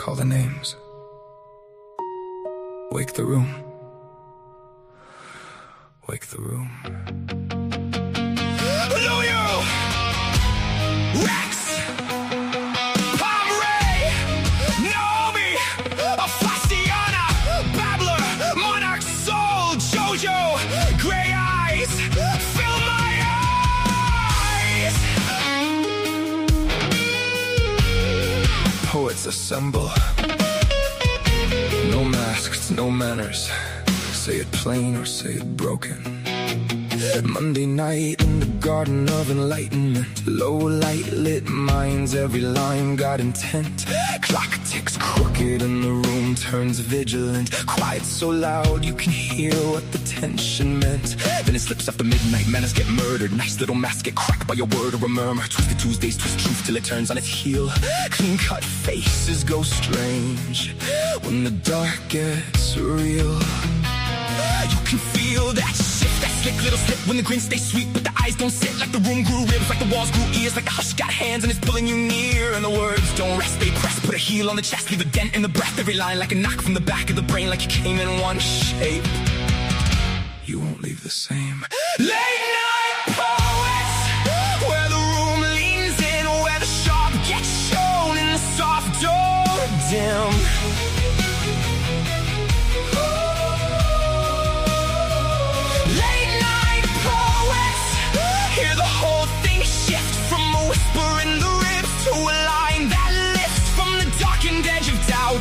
Call the names. Wake the room. Wake the room. Lulu! Rex! Pomeray! Naomi! Aphasiana! Babbler! Monarch Soul! Jojo! Gray eyes! Fill my eyes! Poets assemble. No masks, no manners. Say it plain or say it broken. Monday night in the garden of enlightenment. Low light lit minds, every line got intent. Clock ticks crooked and the room turns vigilant. Quiet so loud you can hear what the tension meant. Then it slips after midnight, manners get murdered. Nice little masks get cracked by a word or a murmur. Twisted Tuesdays twist truth till it turns on its heel. Clean cut faces go strange when the dark gets real. You can feel that shift, that slick little slip when the grin stays sweet, but the eyes don't sit. Like the room grew ribs, like the walls grew ears, like the hush got hands and it's pulling you near. And the words don't rest, they press, put a heel on the chest, leave a dent in the breath. Every line like a knock from the back of the brain, like you came in one shape. You won't leave the same. Late night poets, where the room leans in, where the sharp gets shown in the soft door dim.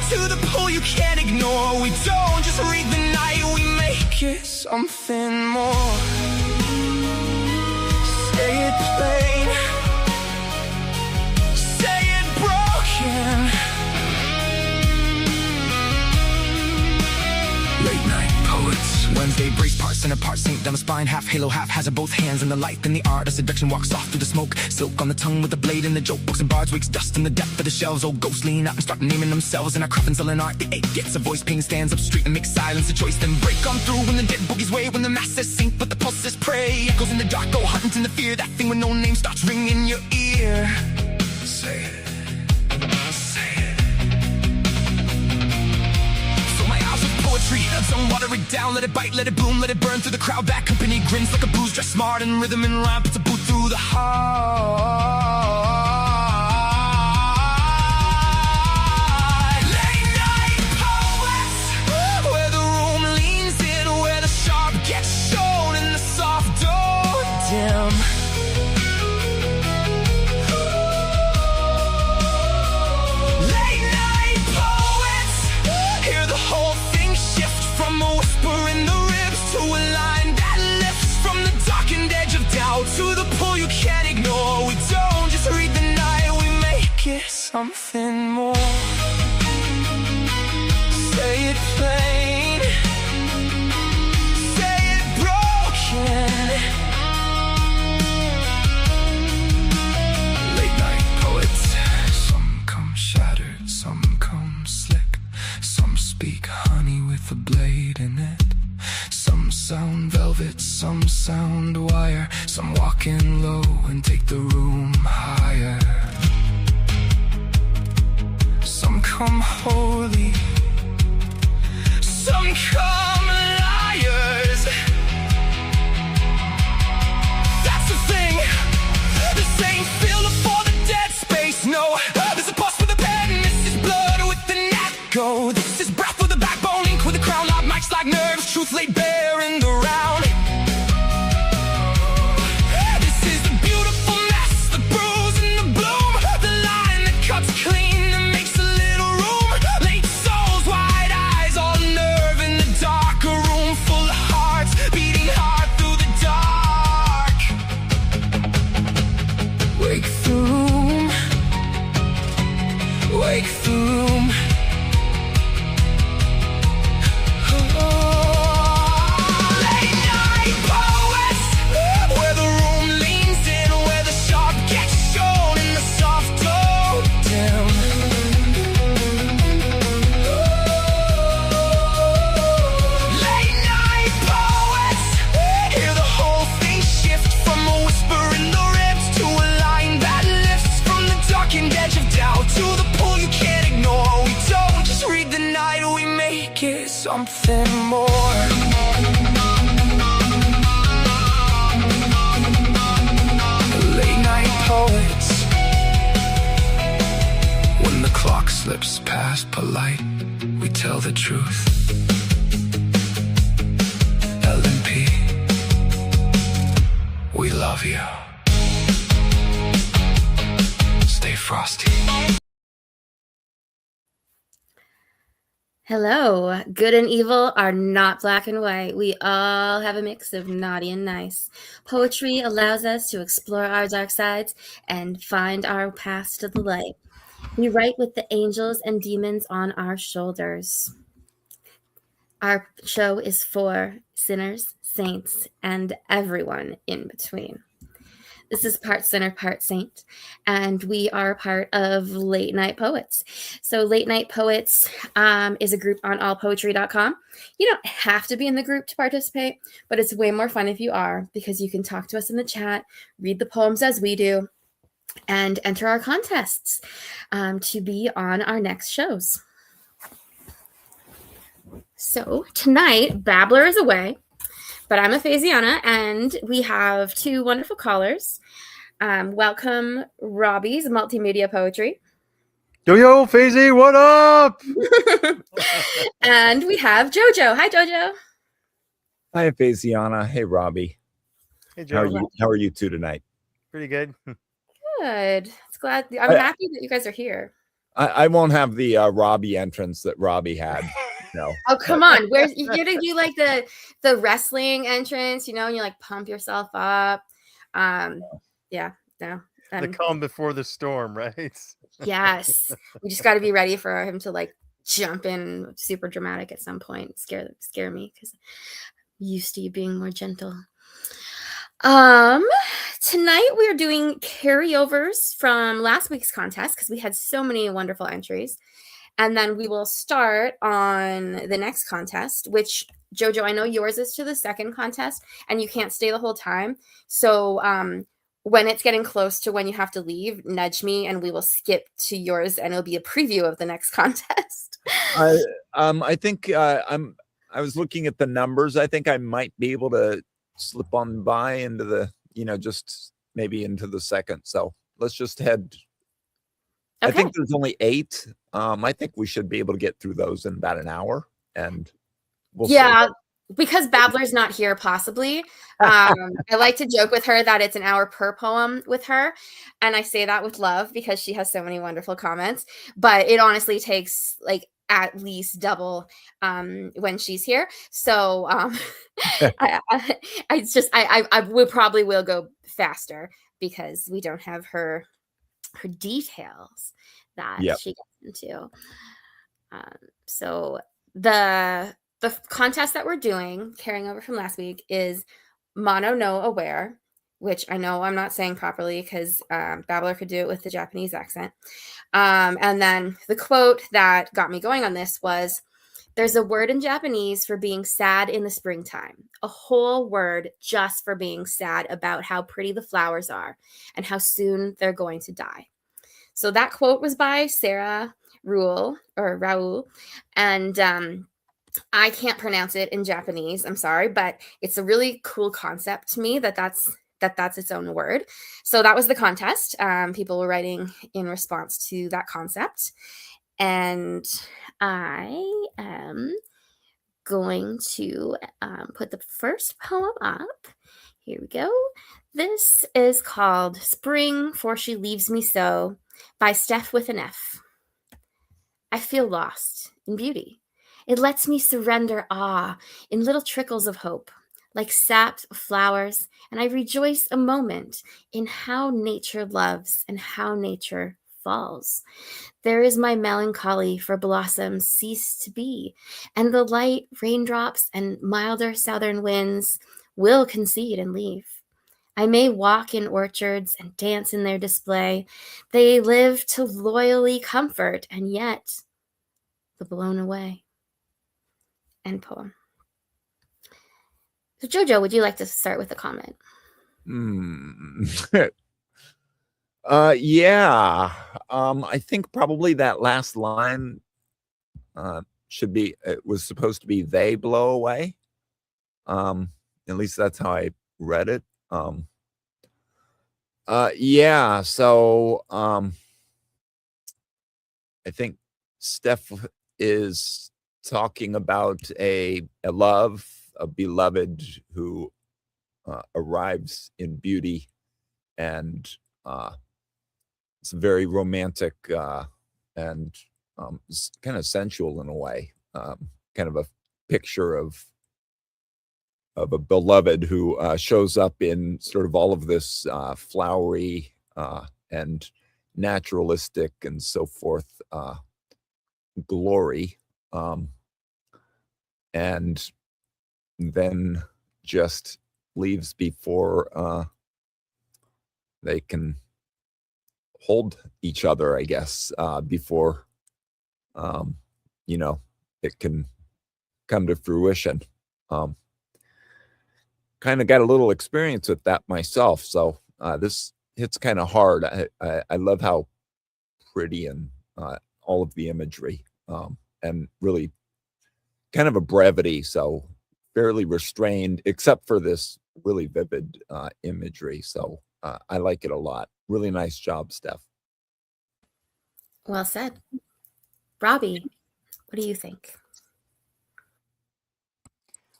To the pull you can't ignore. We don't just read the night, we make it something more. Say it plain, say it broken. Late night poets. Wednesday brace parts and apart, sink down the spine, half halo, half hazard, both hands in the light. Then the art of seduction walks off through the smoke. Silk on the tongue with the blade in the joke. Books and bards wakes dust in the depth of the shelves. Old ghosts lean out and start naming themselves in our coffins. Selling art, the ache gets a voice. Pain stands up straight and makes silence a choice. Then break on through when the dead boogies wave. When the masses sink but the pulses pray. Echoes in the dark go hunting the fear. That thing with no name starts ringing your ear. Say it. Some water it down, let it bite, let it bloom, let it burn through the crowd. Bad company grins like a bruise, dressed smart in rhythm and rhyme. Puts a boot through the heart. Late night poets, where the room leans in, where the sharp gets shown in the soft door dim. Late night poets, hear the whole thing shift. From a whisper in the ribs to a line that lifts. From the darkened edge of doubt to the pull you can't ignore. We don't just read the night, we make it something more. Say it plain, say it broken. Late night poets. Some come shattered, some come slick. Some speak honey with a blade in it. Some sound velvet, some sound wire. Some walk in low and take the room higher. Some come holy, some come liars. That's the thing, this ain't filled for the dead space, no. There's a pulse for the pen, this is blood with the net go. This is breath with the backbone, ink with the crown, loud mics like nerves, truth laid bare in the round. This is the beautiful mess, the bruise and the bloom, the line that cuts clean and makes a little room. Late souls, wide eyes, all nerve in the dark, a room full of hearts beating hard through the dark. Wake the room, wake the room. Oh. make it something more. Late night poets. When the clock slips past polite, we tell the truth. L&P, we love you. Stay frosty. Hello. Good and evil are not black and white. We all have a mix of naughty and nice. Poetry allows us to explore our dark sides and find our path to the light. We write with the angels and demons on our shoulders. Our show is for sinners, saints, and everyone in between. This is part sinner, part saint, and we are part of Late Night Poets. So Late Night Poets is a group on allpoetry.com. You don't have to be in the group to participate, but it's way more fun if you are, because you can talk to us in the chat, read the poems as we do, and enter our contests to be on our next shows. So tonight, Babbler is away, but I'm Aphasiana, and we have two wonderful callers. Welcome, Robbie's Multimedia Poetry. Yo, Fazy, what up? And we have Jojo. Hi, Jojo. Hi, Aphasiana. Hey, Robbie. Hey, Joe. How are you two tonight? Pretty good. Good. It's glad. I'm happy that you guys are here. I won't have the Robbie entrance that Robbie had. No. Oh, come on. Where's you're gonna do like the wrestling entrance, you know, and you like pump yourself up. Yeah, no. The calm before the storm, right? Yes. We just got to be ready for him to like jump in super dramatic at some point. Scare me because I'm used to you being more gentle. Tonight we are doing carryovers from last week's contest because we had so many wonderful entries. And then we will start on the next contest, which, Jojo, I know yours is to the second contest and you can't stay the whole time. So when it's getting close to when you have to leave, nudge me and we will skip to yours and it'll be a preview of the next contest. I think I was looking at the numbers. I think I might be able to slip on by into the, just maybe into the second. So let's just head. Okay. I think there's only 8. I think we should be able to get through those in about an hour, and we'll see. Because Babbler's not here, possibly. I like to joke with her that it's an hour per poem with her, and I say that with love because she has so many wonderful comments. But it honestly takes like at least double when she's here. So we probably will go faster because we don't have her details that she gets into. So the contest that we're doing, carrying over from last week, is Mono no Aware, which I know I'm not saying properly because Babbler could do it with the Japanese accent. And then the quote that got me going on this was, "There's a word in Japanese for being sad in the springtime, a whole word just for being sad about how pretty the flowers are and how soon they're going to die." So that quote was by Sarah Raul, and I can't pronounce it in Japanese. I'm sorry, but it's a really cool concept to me that's its own word. So that was the contest. People were writing in response to that concept. And I am going to put the first poem up. Here we go. This is called Spring For She Leaves Me So by Steph with an F. I feel lost in beauty. It lets me surrender awe in little trickles of hope, like sap of flowers, and I rejoice a moment in how nature loves and how nature falls. There is my melancholy for blossoms cease to be, and the light raindrops and milder southern winds will concede and leave. I may walk in orchards and dance in their display. They live to loyally comfort, and yet the blown away. End poem. So Jojo, would you like to start with a comment? Yeah. I think probably that last line it was supposed to be they blow away. At least that's how I read it. Yeah, so I think Steph is talking about a beloved who arrives in beauty, and it's very romantic and kind of sensual in a way, kind of a picture of a beloved who shows up in sort of all of this flowery and naturalistic and so forth glory, and then just leaves before they can hold each other, I guess, before it can come to fruition. Kind of got a little experience with that myself, so this hits kind of hard. I love how pretty and all of the imagery, and really kind of a brevity, so fairly restrained, except for this really vivid imagery. So I like it a lot. Really nice job, Steph. Well said. Robbie, what do you think?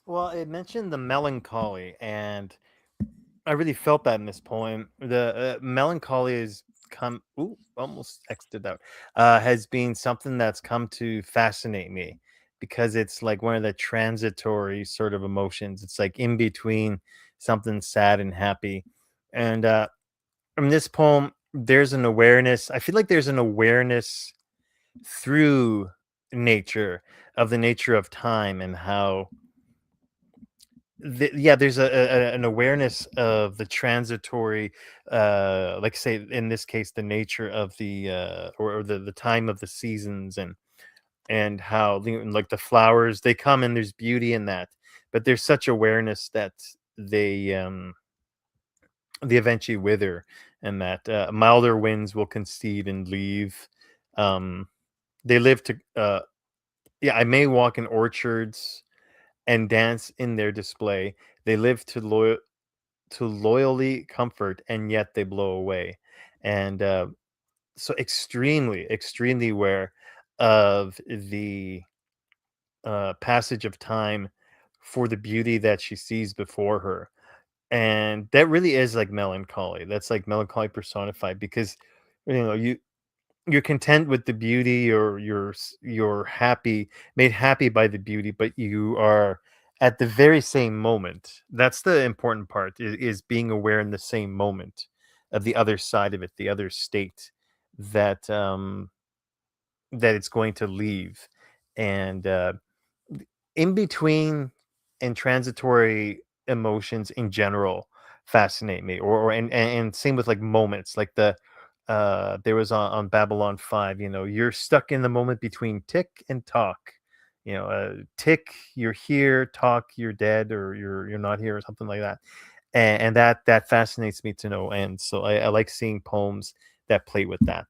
Well, it mentioned the melancholy, and I really felt that in this poem. The melancholy has come. Ooh, almost exited out. Has been something that's come to fascinate me, because it's like one of the transitory sort of emotions. It's like in between something sad and happy. And in this poem, there's an awareness. I feel like there's an awareness through nature, of the nature of time, and how there's an awareness of the transitory, like say in this case, the nature of the or the time of the seasons, and how like the flowers, they come and there's beauty in that, but there's such awareness that they eventually wither, and that milder winds will concede and leave. They live to I may walk in orchards and dance in their display. They live to loyally comfort, and yet they blow away. And so extremely aware of the passage of time for the beauty that she sees before her. And that really is like melancholy. That's like melancholy personified, because you're content with the beauty, or you're happy, made happy by the beauty, but you are at the very same moment. That's the important part, is being aware in the same moment of the other side of it, the other state that that it's going to leave. And in between and transitory emotions in general fascinate me, and same with like moments, like there was on Babylon 5, you're stuck in the moment between tick and talk. Tick, you're here; talk, you're dead, or you're not here, or something like that. And that fascinates me to no end. So I like seeing poems that play with that.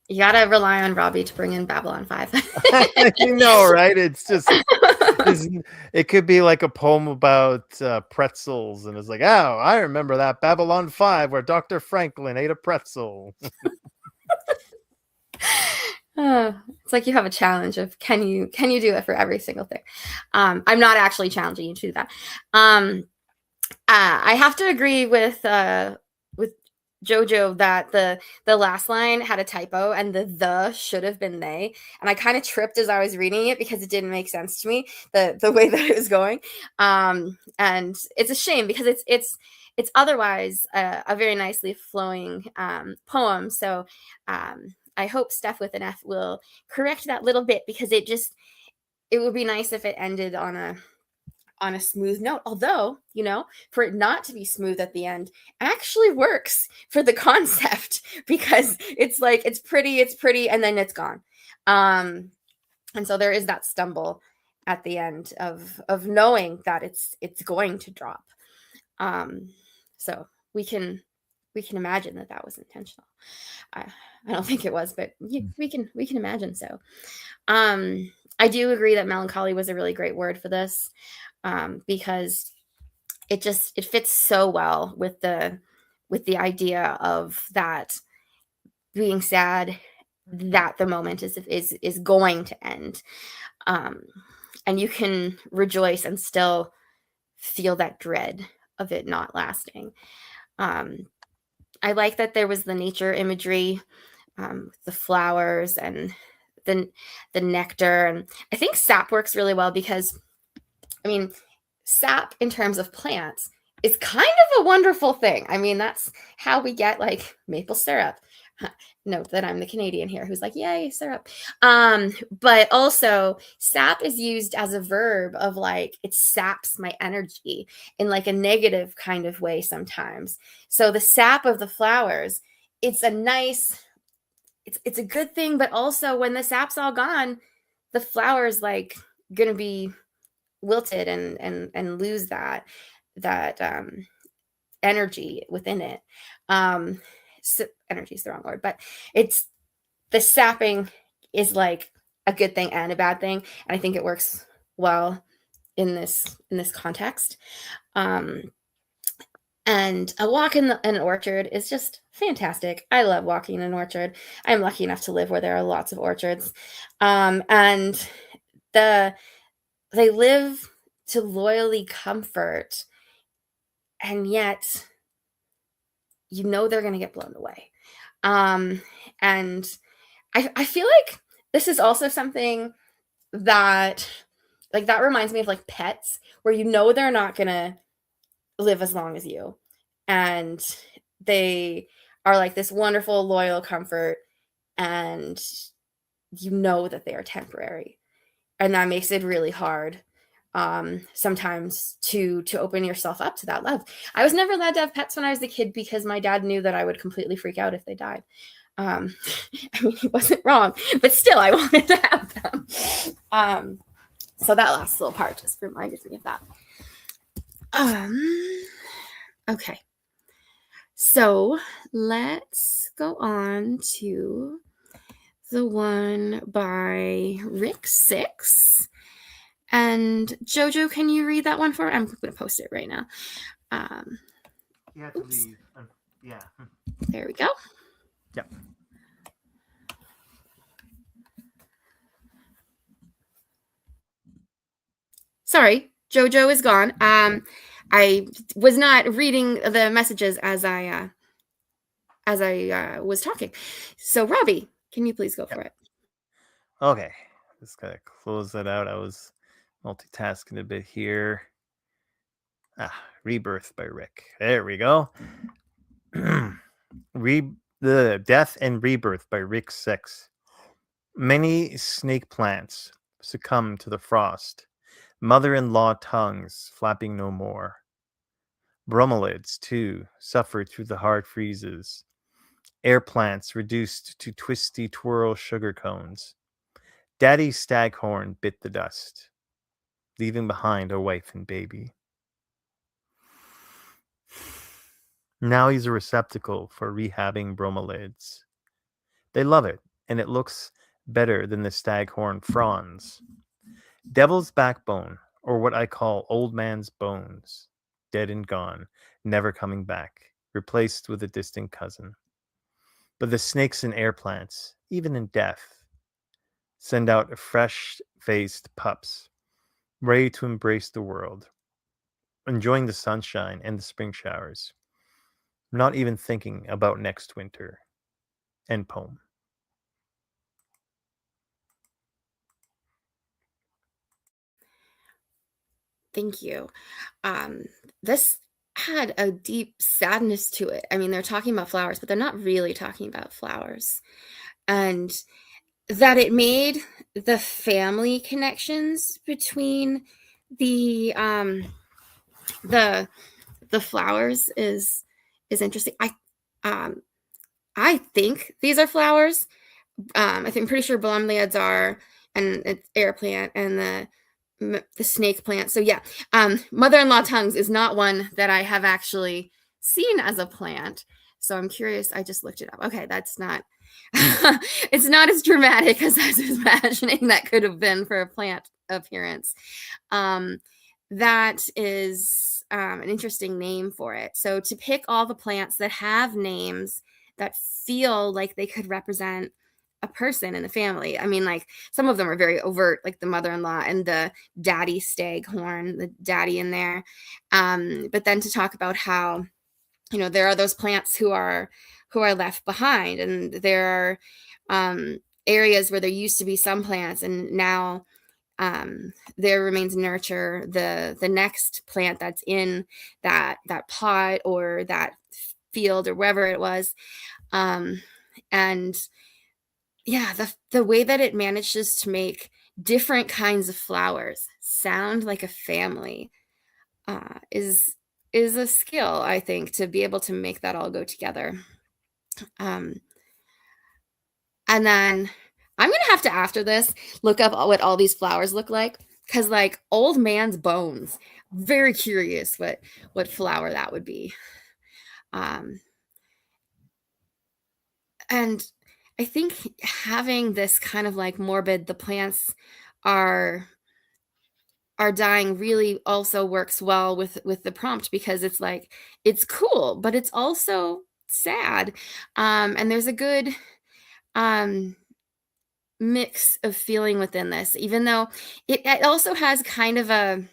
You gotta rely on Robbie to bring in Babylon 5. Right? It's just it could be like a poem about pretzels, and it's like, oh, I remember that Babylon 5 where Dr. Franklin ate a pretzel. It's like you have a challenge of can you do it for every single thing. I'm not actually challenging you to do that. I have to agree with Jojo that the last line had a typo, and the should have been they, and I kind of tripped as I was reading it because it didn't make sense to me, the way that it was going. And it's a shame, because it's otherwise a very nicely flowing poem. So I hope Steph with an F will correct that little bit, because it would be nice if it ended on a smooth note. Although, for it not to be smooth at the end actually works for the concept, because it's like, it's pretty, and then it's gone. And so there is that stumble at the end of knowing that it's going to drop. So we can we can imagine that that was intentional. I don't think it was, but we can imagine so. I do agree that melancholy was a really great word for this, because it fits so well with the idea of that being sad, that the moment is going to end, and you can rejoice and still feel that dread of it not lasting. I like that there was the nature imagery, the flowers and the nectar, and I think sap works really well because, I mean, sap in terms of plants is kind of a wonderful thing. I mean, that's how we get like maple syrup. Note that I'm the Canadian here who's like, yay, syrup. But also sap is used as a verb of like, it saps my energy in like a negative kind of way sometimes. So the sap of the flowers, it's a nice, it's a good thing, but also when the sap's all gone, the flower's like gonna be wilted and lose that energy within it. So energy is the wrong word, but it's, the sapping is like a good thing and a bad thing, and I think it works well in this context. And a walk in an orchard is just fantastic. I love walking in an orchard. I'm lucky enough to live where there are lots of orchards, and they live to loyally comfort, and yet you know they're going to get blown away. And I feel like this is also something that, like, that reminds me of like pets, where you know they're not going to live as long as you, and they are like this wonderful loyal comfort, and you know that they are temporary, and that makes it really hard sometimes to open yourself up to that love. I was never allowed to have pets when I was a kid because my dad knew that I would completely freak out if they died. I mean, he wasn't wrong, but still I wanted to have them. So that last little part just reminded me of that. Okay, so let's go on to the one by Rick 6. And Jojo, can you read that one for me? I'm going to post it right now. You have to leave. Yeah. There we go. Yep. Sorry, Jojo is gone. I was not reading the messages as I was talking. So Robbie, can you please go for it? Okay. Just gotta close that out. I was multitasking a bit here. Rebirth by Rick. There we go. The Death and Rebirth by Rick 6. Many snake plants succumb to the frost. Mother-in-law tongues flapping no more. Bromeliads, too, suffer through the hard freezes. Air plants reduced to twisty twirl sugar cones. Daddy Staghorn bit the dust, leaving behind a wife and baby. Now he's a receptacle for rehabbing bromeliads. They love it, and it looks better than the staghorn fronds. Devil's backbone, or what I call old man's bones, dead and gone, never coming back, replaced with a distant cousin. But the snakes and air plants, even in death, send out fresh-faced pups, ready to embrace the world, enjoying the sunshine and the spring showers, not even thinking about next winter. End poem. Thank you. This had a deep sadness to it. I mean, they're talking about flowers, but they're not really talking about flowers. And that it made the family connections between the flowers is interesting. I think these are flowers. I'm pretty sure bromeliads are, and it's air plant, and the snake plant. So yeah, mother-in-law tongues is not one that I have actually seen as a plant. So I'm curious. I just looked it up. Okay, that's not, it's not as dramatic as I was imagining that could have been for a plant appearance. That is an interesting name for it. So to pick all the plants that have names that feel like they could represent a person in the family. I mean, like some of them are very overt, like the mother-in-law and the daddy staghorn, the daddy in there. But then to talk about how, there are those plants who are left behind, and there are areas where there used to be some plants, and now there remains nurture. The next plant that's in that pot or that field or wherever it was, and yeah, the way that it manages to make different kinds of flowers sound like a family is a skill, I think, to be able to make that all go together. And then I'm gonna have to, after this, look up what all these flowers look like, because like old man's bones, very curious what flower that would be. And I think having this kind of like morbid, the plants are dying, really also works well with the prompt, because it's like, it's cool, but it's also sad. And there's a good mix of feeling within this, even though it also has kind of a,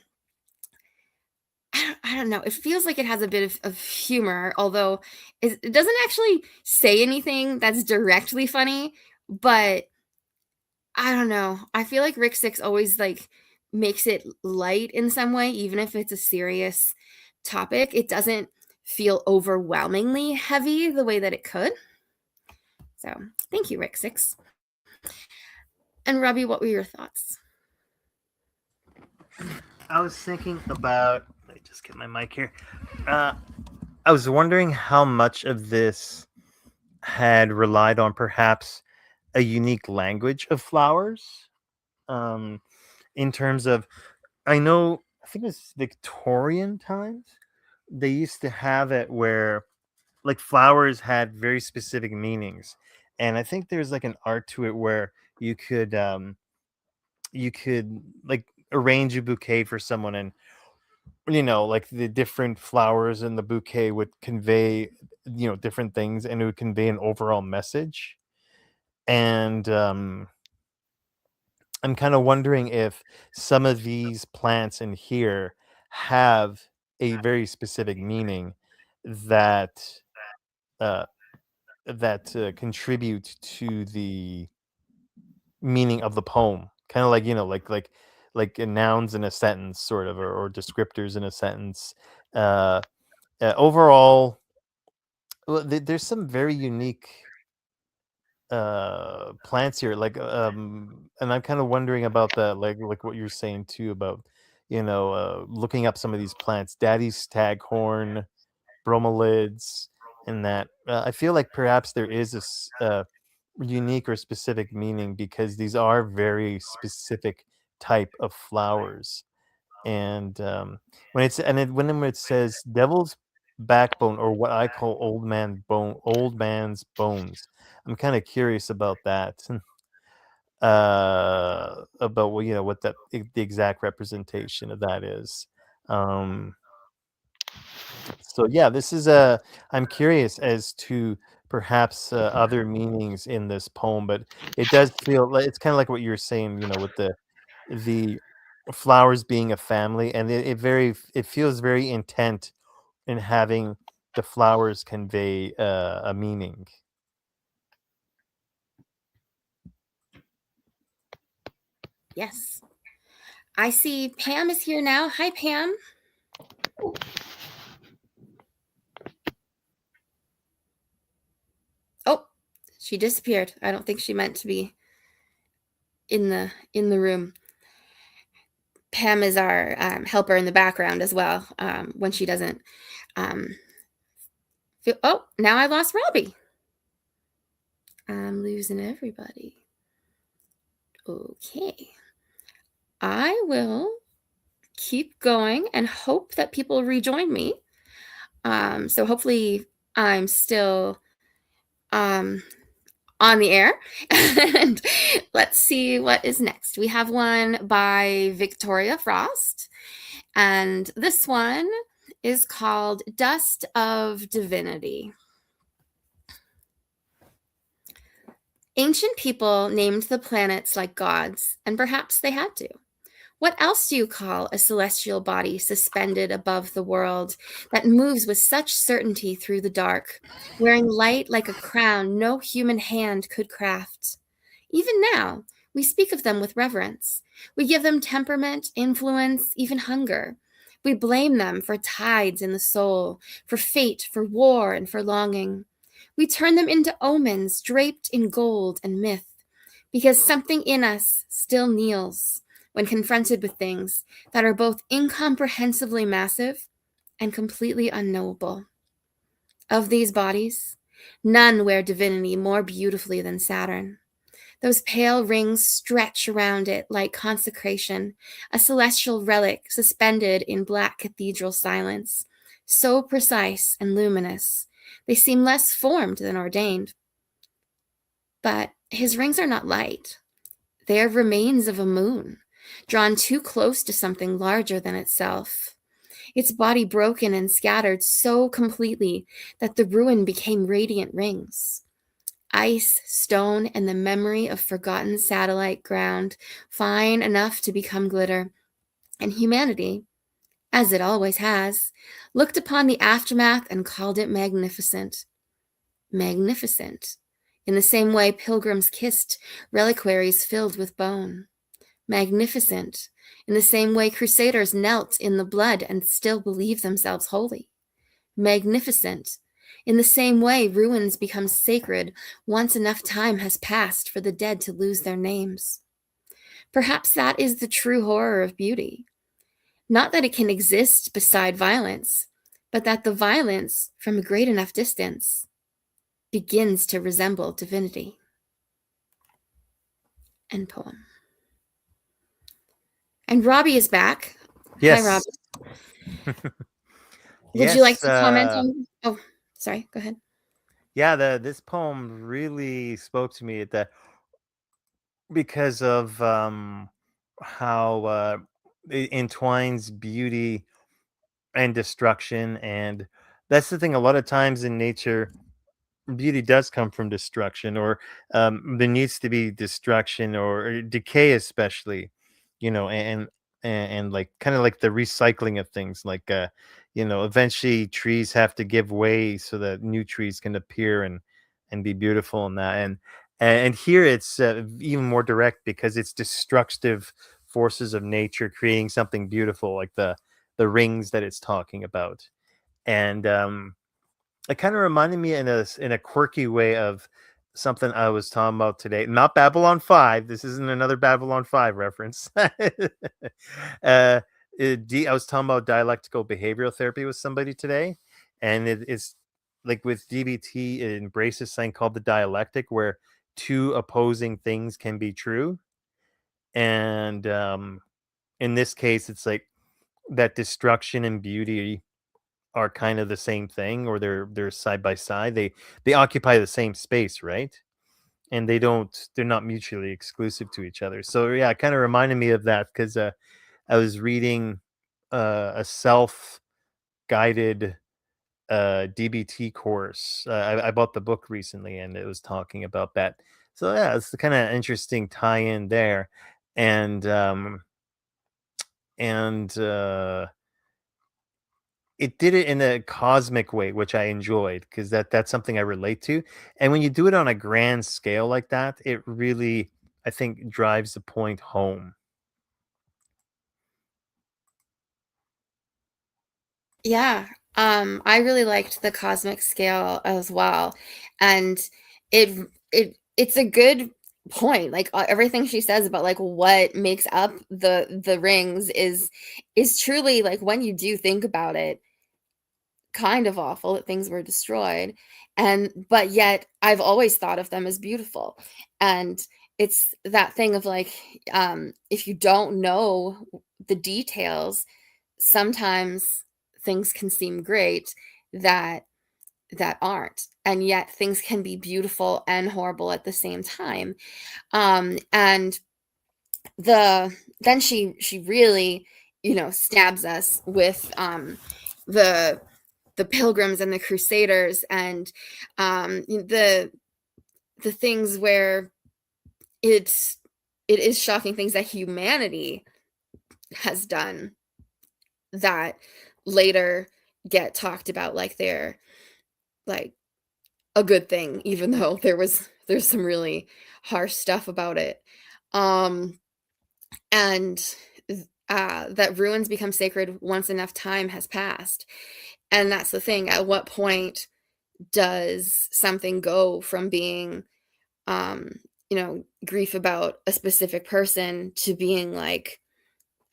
I don't know, it feels like it has a bit of humor, although it doesn't actually say anything that's directly funny. But I don't know, I feel like Rick Six always like makes it light in some way, even if it's a serious topic. It doesn't feel overwhelmingly heavy the way that it could. So thank you, Rick Six. And Robbie, what were your thoughts? I was thinking about, let me just get my mic here. I was wondering how much of this had relied on perhaps a unique language of flowers. In terms of, I think it was Victorian times, they used to have it where like flowers had very specific meanings. And I think there's like an art to it where you could like arrange a bouquet for someone, and like the different flowers in the bouquet would convey different things, and it would convey an overall message. And I'm kind of wondering if some of these plants in here have a very specific meaning that uh, contribute to the meaning of the poem, kind of like like nouns in a sentence, sort of, or descriptors in a sentence. Overall, well, there's some very unique plants here, like and I'm kind of wondering about that, like what you're saying too about looking up some of these plants, daddy staghorn, bromeliads, and that I feel like perhaps there is this unique or specific meaning, because these are very specific type of flowers. And when it says devil's backbone, or what I call old man's bones, I'm kind of curious about that. About what the exact representation of that is. So yeah, this is I'm curious as to perhaps other meanings in this poem, but it does feel like it's kind of like what you're saying, with the flowers being a family, and it feels very intent in having the flowers convey a meaning. Yes. I see Pam is here now. Hi, Pam. Oh, she disappeared. I don't think she meant to be in the room. Pam is our helper in the background as well, when she doesn't feel. Oh, now I lost Robbie. I'm losing everybody. Okay. I will keep going and hope that people rejoin me. So hopefully I'm still on the air. And let's see what is next. We have one by Victoria Frost. And this one is called Dust of Divinity. Ancient people named the planets like gods, and perhaps they had to. What else do you call a celestial body suspended above the world that moves with such certainty through the dark, wearing light like a crown no human hand could craft? Even now, we speak of them with reverence. We give them temperament, influence, even hunger. We blame them for tides in the soul, for fate, for war, and for longing. We turn them into omens draped in gold and myth, because something in us still kneels when confronted with things that are both incomprehensibly massive and completely unknowable. Of these bodies, none wear divinity more beautifully than Saturn. Those pale rings stretch around it like consecration, a celestial relic suspended in black cathedral silence, so precise and luminous, they seem less formed than ordained. But his rings are not light. They are remains of a moon, drawn too close to something larger than itself. Its body broken and scattered so completely that the ruin became radiant rings. Ice, stone, and the memory of forgotten satellite ground, fine enough to become glitter. And humanity, as it always has, looked upon the aftermath and called it magnificent. Magnificent, in the same way pilgrims kissed reliquaries filled with bone. Magnificent, in the same way crusaders knelt in the blood and still believed themselves holy. Magnificent, in the same way ruins become sacred once enough time has passed for the dead to lose their names. Perhaps that is the true horror of beauty. Not that it can exist beside violence, but that the violence, from a great enough distance, begins to resemble divinity. End poem. And Robbie is back. Yes. Hi, Robbie. Would Yes, you like to comment on? Oh, sorry. Go ahead. Yeah, this poem really spoke to me because of how it entwines beauty and destruction, and that's the thing. A lot of times in nature, beauty does come from destruction, or there needs to be destruction or decay, especially, and like kind of like the recycling of things, like eventually trees have to give way so that new trees can appear and be beautiful, and that and here it's even more direct because it's destructive forces of nature creating something beautiful, like the rings that it's talking about. And it kind of reminded me in a quirky way of something I was talking about today. Not Babylon 5. This isn't another Babylon 5 reference. I was talking about dialectical behavioral therapy with somebody today, and it's like with DBT, it embraces something called the dialectic, where two opposing things can be true. And in this case, it's like that destruction and beauty are kind of the same thing, or they're side by side. They occupy the same space, right? And they're not mutually exclusive to each other. So yeah, it kind of reminded me of that because I was reading a self-guided DBT course. I bought the book recently, and it was talking about that. So yeah, it's the kind of interesting tie-in there. And it did it in a cosmic way, which I enjoyed because that's something I relate to. And when you do it on a grand scale like that, it really, I think, drives the point home. Yeah. I really liked the cosmic scale as well. And it's a good point. Like everything she says about like what makes up the rings is truly, like, when you do think about it, kind of awful that things were destroyed. But yet I've always thought of them as beautiful. And it's that thing of like, if you don't know the details, sometimes things can seem great that that aren't, and yet things can be beautiful and horrible at the same time. And then she really, stabs us with the pilgrims and the crusaders, and the things where it is shocking things that humanity has done that later get talked about like they're like a good thing, even though there's some really harsh stuff about it. And that ruins become sacred once enough time has passed. And that's the thing. At what point does something go from being, grief about a specific person to being like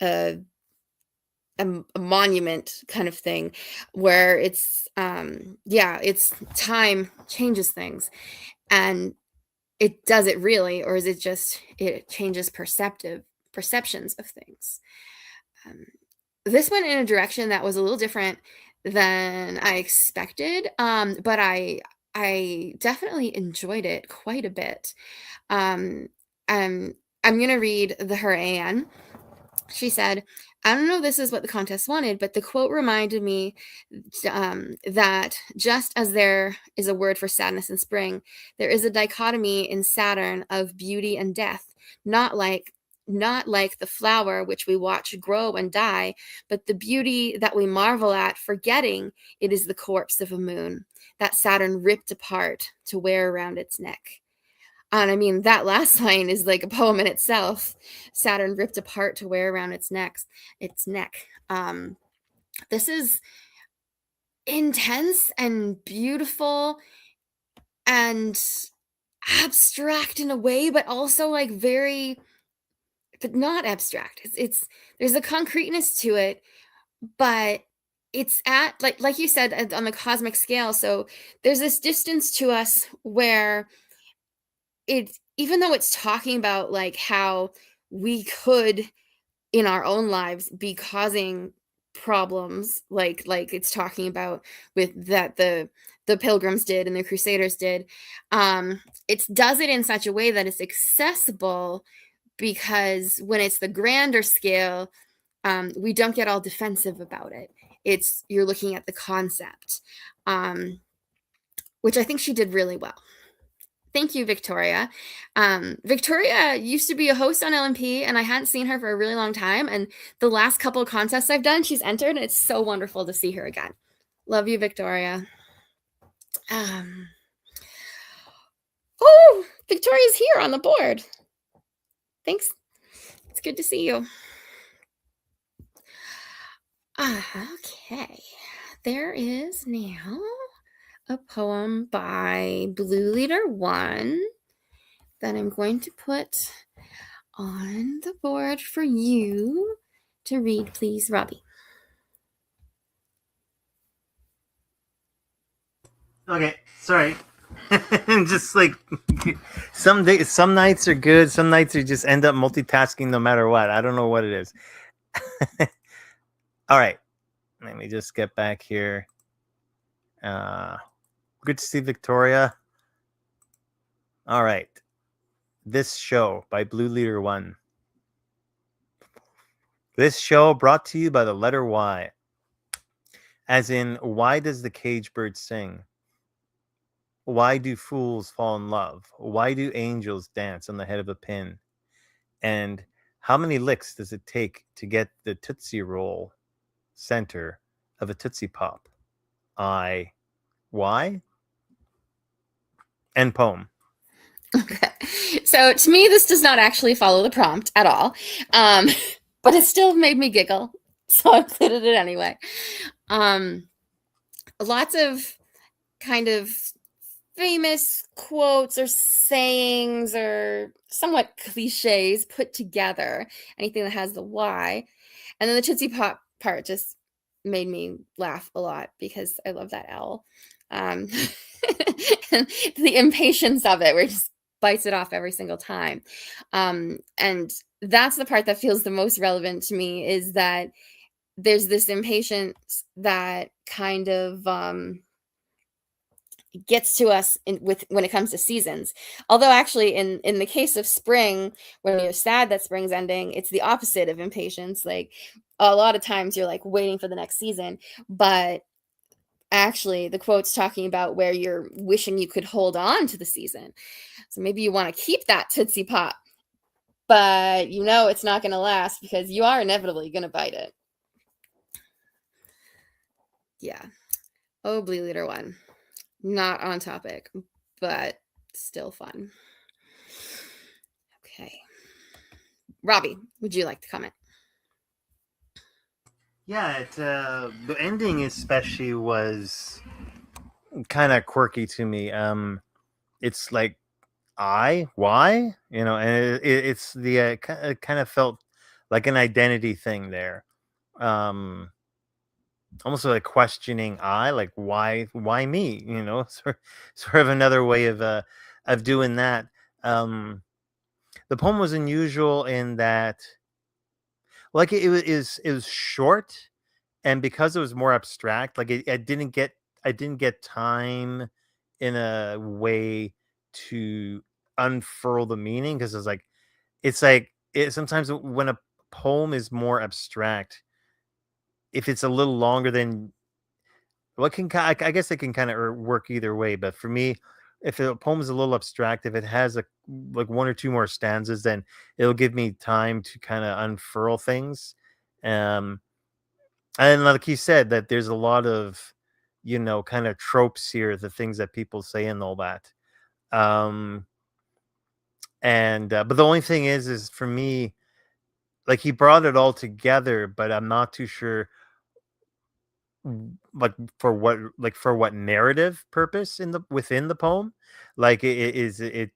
a monument kind of thing, where it's time changes things, and does it really, or is it just it changes perceptions of things? This went in a direction that was a little different than I expected, but I definitely enjoyed it quite a bit. I'm going to read her Anne. She said, I don't know if this is what the contest wanted, but the quote reminded me that just as there is a word for sadness in spring, there is a dichotomy in Saturn of beauty and death, not like the flower which we watch grow and die, but the beauty that we marvel at, forgetting it is the corpse of a moon that Saturn ripped apart to wear around its neck. And I mean, that last line is like a poem in itself. Saturn ripped apart to wear around its neck. This is intense and beautiful and abstract in a way, but also like but not abstract. There's a concreteness to it, but it's at like you said, on the cosmic scale. So there's this distance to us where even though it's talking about like how we could in our own lives be causing problems, like it's talking about with that the pilgrims did and the crusaders did, it does it in such a way that it's accessible, because when it's the grander scale, we don't get all defensive about it. You're looking at the concept, which I think she did really well. Thank you, Victoria. Victoria used to be a host on LMP, and I hadn't seen her for a really long time. And the last couple of contests I've done, she's entered, and it's so wonderful to see her again. Love you, Victoria. Oh, Victoria's here on the board. Thanks. It's good to see you. Okay. There is now a poem by Blue Leader 1 that I'm going to put on the board for you to read, please, Robbie. Okay, sorry. Just like some nights are good, some nights you just end up multitasking no matter what. I don't know what it is. All right, let me just get back here. Good to see Victoria. All right. This show by Blue Leader 1. This show brought to you by the letter Y. As in, why does the cage bird sing? Why do fools fall in love? Why do angels dance on the head of a pin? And how many licks does it take to get the Tootsie Roll center of a Tootsie Pop? Why? End poem. Okay. So to me, this does not actually follow the prompt at all. But it still made me giggle. So I included it anyway. Lots of kind of famous quotes or sayings or somewhat cliches put together. Anything that has the Y. And then the Tootsie Pop part just made me laugh a lot because I love that owl. And the impatience of it, where it just bites it off every single time. And that's the part that feels the most relevant to me, is that there's this impatience that kind of gets to us when it comes to seasons. Although actually in the case of spring, when you're sad that spring's ending, it's the opposite of impatience. Like a lot of times you're like waiting for the next season, but actually the quote's talking about where you're wishing you could hold on to the season. So maybe you want to keep that Tootsie Pop, but you know it's not going to last because you are inevitably going to bite it. Yeah. Oh, Blue Leader 1. Not on topic, but still fun. Okay. Robbie, would you like to comment? Yeah, the ending especially was kind of quirky to me. It's like why, and it's the it kind of felt like an identity thing there. Almost like questioning like why me, sort of another way of doing that. The poem was unusual in that, like, it was short, and because it was more abstract, like I didn't get time in a way to unfurl the meaning, because it's like sometimes when a poem is more abstract, if it's a little longer than what can I guess it can kind of work either way. But for me, if a poem is a little abstract, if it has like one or two more stanzas, then it'll give me time to kind of unfurl things. Um, and like you said, that there's a lot of, kind of tropes here, the things that people say and all that. And but the only thing is for me, like, he brought it all together, but I'm not too sure like for what narrative purpose within the poem. Like, is it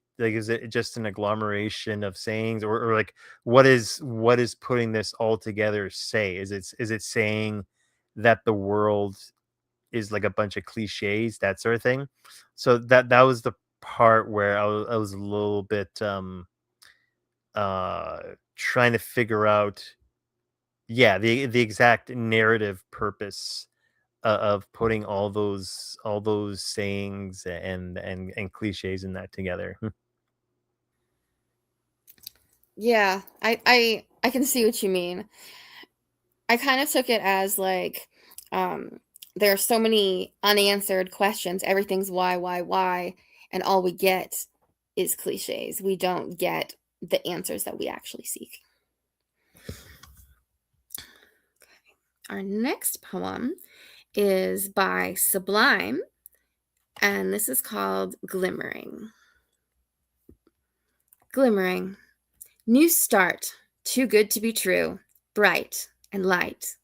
just an agglomeration of sayings, or like what is putting this all together say? Is it saying that the world is like a bunch of cliches, that sort of thing? So that was the part where I was a little bit trying to figure out, yeah, the exact narrative purpose of putting all those sayings and cliches in that together. Yeah, I can see what you mean. I kind of took it as like there are so many unanswered questions. Everything's why, and all we get is cliches. We don't get the answers that we actually seek. Our next poem is by Sublime, and this is called Glimmering. Glimmering. New start, too good to be true, bright and light.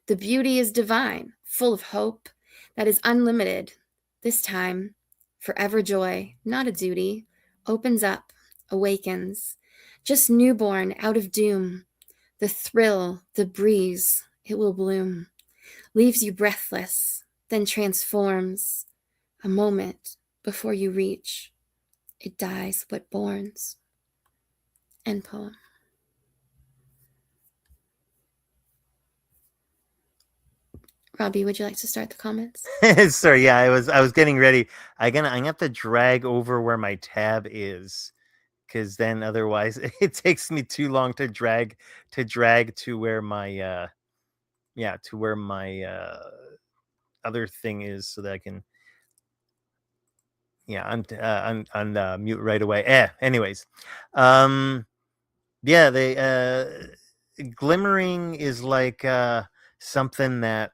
The beauty is divine, full of hope that is unlimited. This time, forever joy, not a duty, opens up, awakens. Just newborn out of doom. The thrill, the breeze, it will bloom. Leaves you breathless, then transforms. A moment before you reach, it dies what borns. End poem. Robbie, would you like to start the comments? Sorry, yeah, I was getting ready. I'm gonna have to drag over where my tab is, because then otherwise it takes me too long to drag to where my other thing is, so that I can mute right away. Anyways, yeah, they glimmering is like something that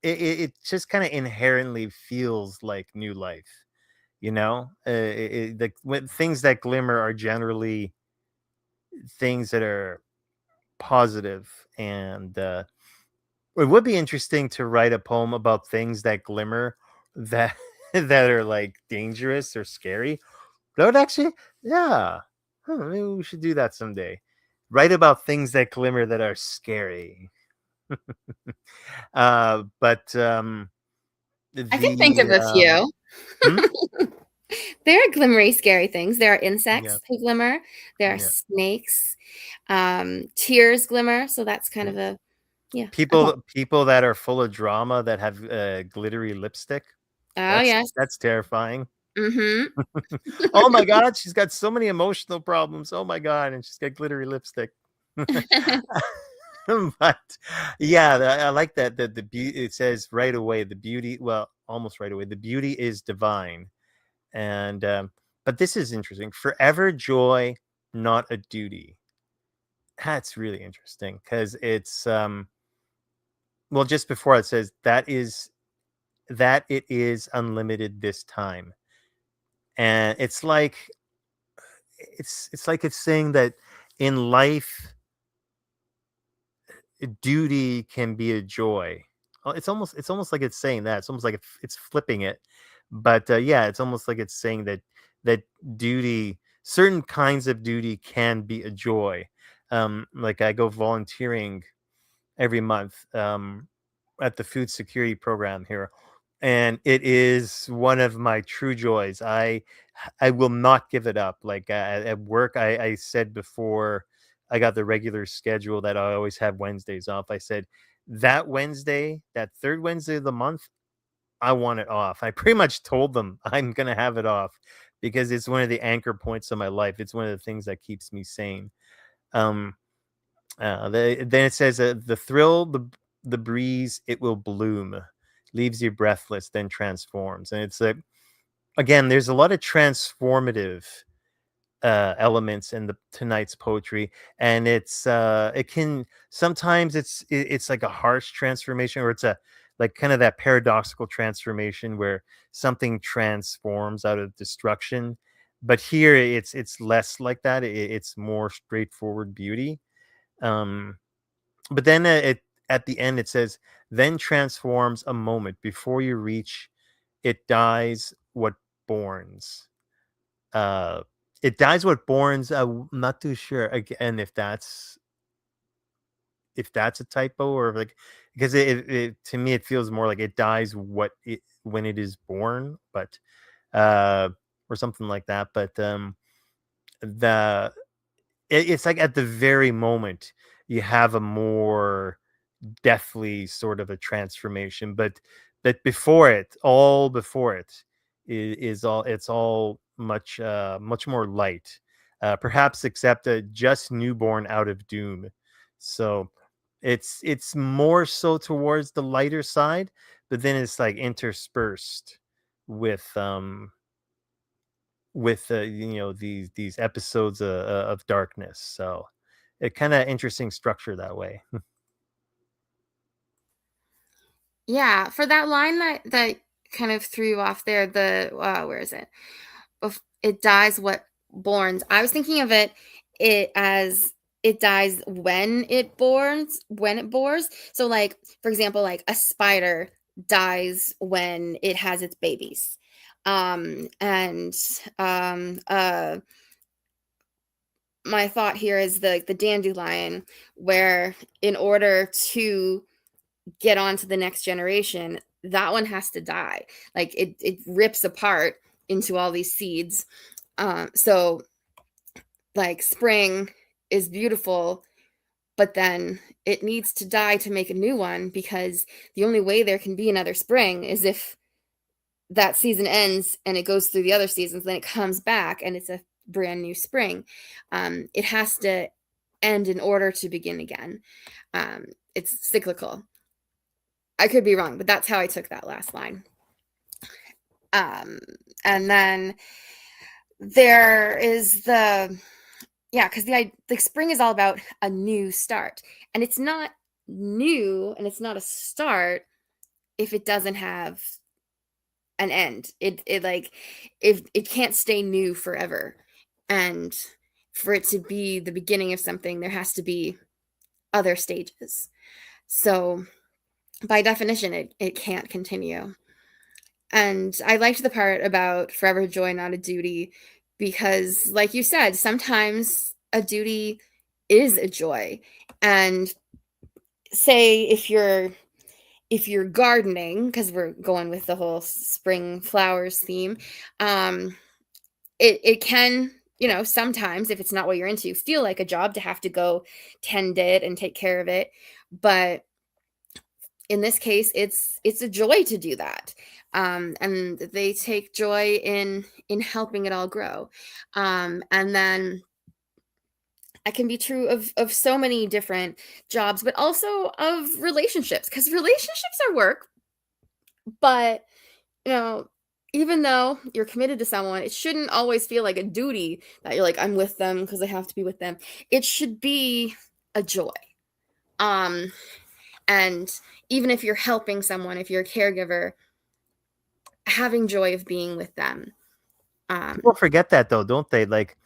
it just kind of inherently feels like new life, when things that glimmer are generally things that are positive. And it would be interesting to write a poem about things that glimmer, that that are like dangerous or scary. That would actually, yeah, maybe we should do that someday. Write about things that glimmer that are scary. But I can think of a few. There are glimmery, scary things. There are insects who glimmer. There are snakes. Tears glimmer. So that's kind of a people that are full of drama, that have glittery lipstick. Oh, yes. That's terrifying. Mm-hmm. Oh my God, she's got so many emotional problems. Oh my God, and she's got glittery lipstick. But yeah, I like that the beauty. It says right away the beauty. Well, almost right away, the beauty is divine. And but this is interesting. Forever joy, not a duty. That's really interesting because it's well, just before it says that it is unlimited this time, and it's saying that in life duty can be a joy. It's almost like it's saying that. It's almost like it's flipping it. But yeah, it's almost like it's saying that duty, certain kinds of duty, can be a joy. Like I go volunteering every month at the food security program here, and it is one of my true joys. I will not give it up. Like at work, I said before I got the regular schedule that I always have Wednesdays off. I said that Wednesday, that third Wednesday of the month, I want it off. I pretty much told them I'm gonna have it off because it's one of the anchor points of my life. It's one of the things that keeps me sane. Um, then it says the thrill, the breeze, it will bloom, leaves you breathless, then transforms. And it's again, there's a lot of transformative elements in the tonight's poetry, and it can sometimes it's like a harsh transformation, or it's a like kind of that paradoxical transformation where something transforms out of destruction. But here it's less like that. It's more straightforward beauty. um but then it at the end it says, then transforms a moment before you reach, it dies what borns. uh it dies what borns. I'm not too sure again if that's a typo, or like, because it to me it feels more like it dies what it when it is born, but uh or something like that. But the it's like at the very moment you have a more deathly sort of a transformation, but before it, all before it is all, it's all much more light, perhaps except a just newborn out of doom. So it's more so towards the lighter side, but then it's like interspersed with these episodes of darkness. So it kind of interesting structure that way. Yeah, for that line that kind of threw you off there, the where is it? It dies what borns. I was thinking of it as it dies when it bores. So like for example, like a spider dies when it has its babies. And my thought here is the dandelion, where in order to get on to the next generation, that one has to die. Like it rips apart into all these seeds. So like spring is beautiful, but then it needs to die to make a new one, because the only way there can be another spring is if that season ends and it goes through the other seasons, then it comes back and it's a brand new spring. It has to end in order to begin again. It's cyclical. I could be wrong, but that's how I took that last line. And then there is because the spring is all about a new start, and it's not new and it's not a start if it doesn't have an end. It like, if it can't stay new forever, and for it to be the beginning of something, there has to be other stages. So by definition, it can't continue. And I liked the part about forever joy, not a duty, because like you said, sometimes a duty is a joy. And say if you're gardening, because we're going with the whole spring flowers theme, it can, sometimes, if it's not what you're into, feel like a job to have to go tend it and take care of it. But in this case, it's a joy to do that. and they take joy in helping it all grow. And then it can be true of so many different jobs, but also of relationships, because relationships are work. But even though you're committed to someone, it shouldn't always feel like a duty that you're like, I'm with them because I have to be with them. It should be a joy. And even if you're helping someone, if you're a caregiver, having joy of being with them. People forget that though, don't they? Like,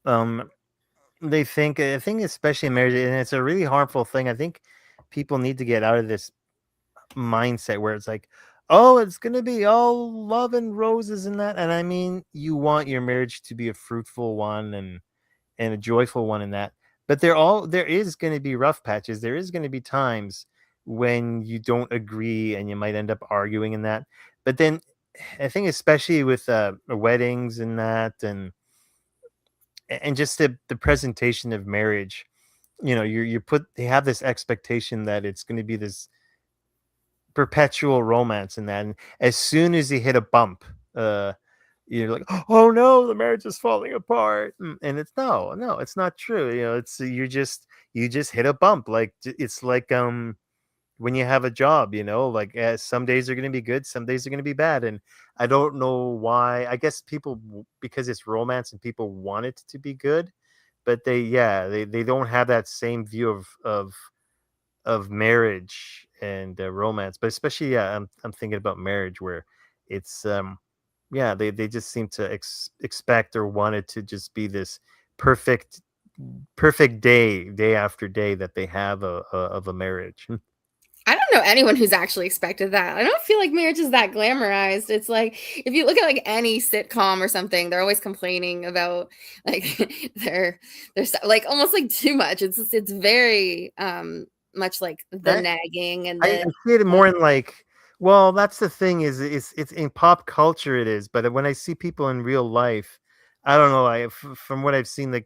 they think, I think especially in marriage, and it's a really harmful thing. I think people need to get out of this mindset where it's like, oh, it's gonna be all love and roses and that. And I mean, you want your marriage to be a fruitful one and a joyful one in that. But there is going to be rough patches. There is going to be times when you don't agree and you might end up arguing in that. But then I think especially with weddings and that, and just the presentation of marriage, they have this expectation that it's going to be this perpetual romance in that. And as soon as you hit a bump, you're like, oh no, the marriage is falling apart. And it's no, it's not true. It's you just hit a bump. Like, it's like when you have a job, like, some days are going to be good, some days are going to be bad. And I don't know why. I guess people, because it's romance and people want it to be good, but they don't have that same view of marriage and romance. But especially, I'm thinking about marriage, where it's they just seem to expect or want it to just be this perfect day after day that they have of a marriage. I don't know anyone who's actually expected that. I don't feel like marriage is that glamorized. It's like, if you look at like any sitcom or something, they're always complaining about like their like almost like too much. It's very much like the nagging and I see it more in like, well, that's the thing, is it's in pop culture it is, but when I see people in real life, I don't know. From what I've seen, like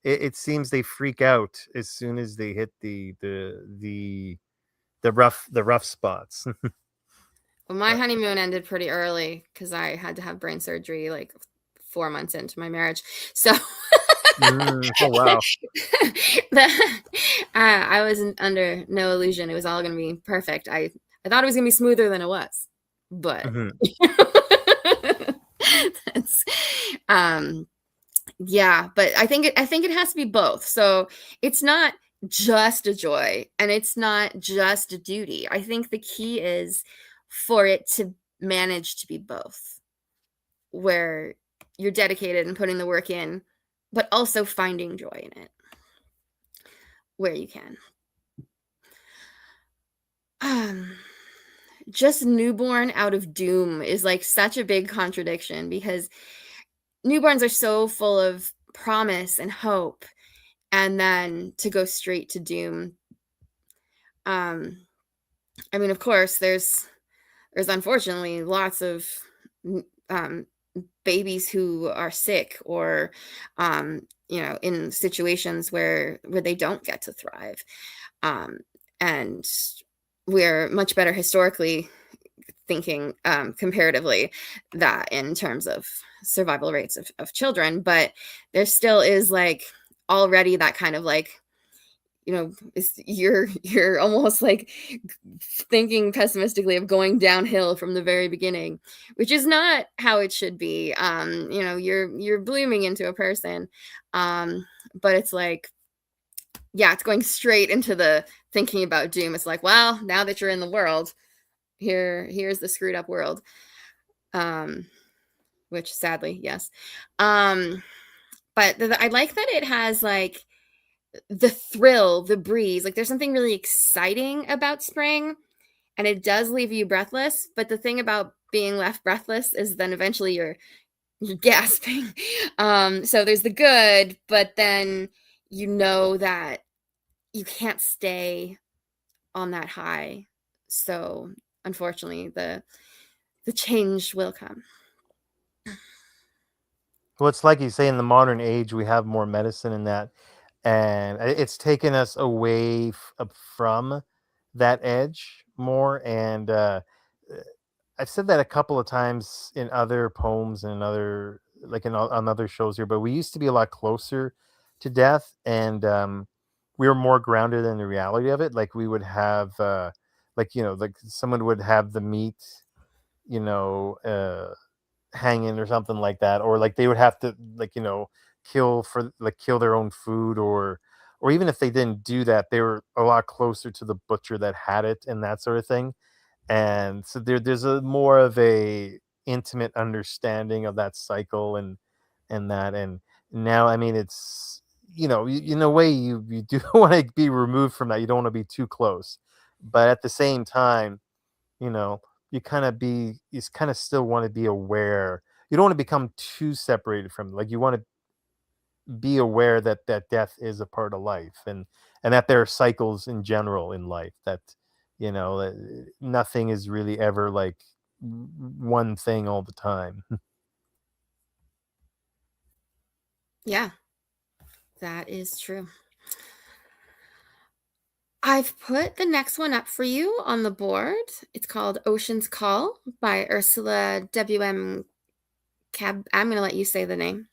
it seems they freak out as soon as they hit the rough spots. Well, my honeymoon ended pretty early because I had to have brain surgery like 4 months into my marriage. So Oh wow. I was under no illusion it was all going to be perfect. I thought it was going to be smoother than it was, but yeah. But I think it has to be both. So it's not just a joy and it's not just a duty. I think the key is for it to manage to be both, where you're dedicated and putting the work in, but also finding joy in it where you can. Just newborn out of doom is like such a big contradiction, because newborns are so full of promise and hope, and then to go straight to doom. I mean, of course, there's unfortunately lots of babies who are sick or in situations where they don't get to thrive, and we're much better historically thinking comparatively that in terms of survival rates of children. But there still is like already that kind of like, you're almost like thinking pessimistically of going downhill from the very beginning, which is not how it should be. You're blooming into a person, but it's like, it's going straight into the thinking about doom. It's like, well, now that you're in the world, here's the screwed up world, which sadly, yes. But I like that it has like the thrill, the breeze. Like, there's something really exciting about spring, and it does leave you breathless. But the thing about being left breathless is then eventually you're gasping. So there's the good, but then that you can't stay on that high. So unfortunately, the change will come. Well, it's like you say, in the modern age, we have more medicine in that, and it's taken us away from that edge more. And I've said that a couple of times in other poems and other like on other shows here, but we used to be a lot closer to death, and we were more grounded in the reality of it. Like we would have, like like someone would have the meat, you know, hanging or something like that, or like they would have to like kill their own food, or even if they didn't do that, they were a lot closer to the butcher that had it and that sort of thing. And so there's a more of a intimate understanding of that cycle and that. And now, I mean, it's in a way you do want to be removed from that. You don't want to be too close, but at the same time, you know you kind of still want to be aware. You don't want to become too separated from it. Like you want to be aware that death is a part of life, and that there are cycles in general in life, that that nothing is really ever like one thing all the time. Yeah, that is true. I've put the next one up for you on the board. It's called Ocean's Call by Ursula W.M. Cab. I'm going to let you say the name.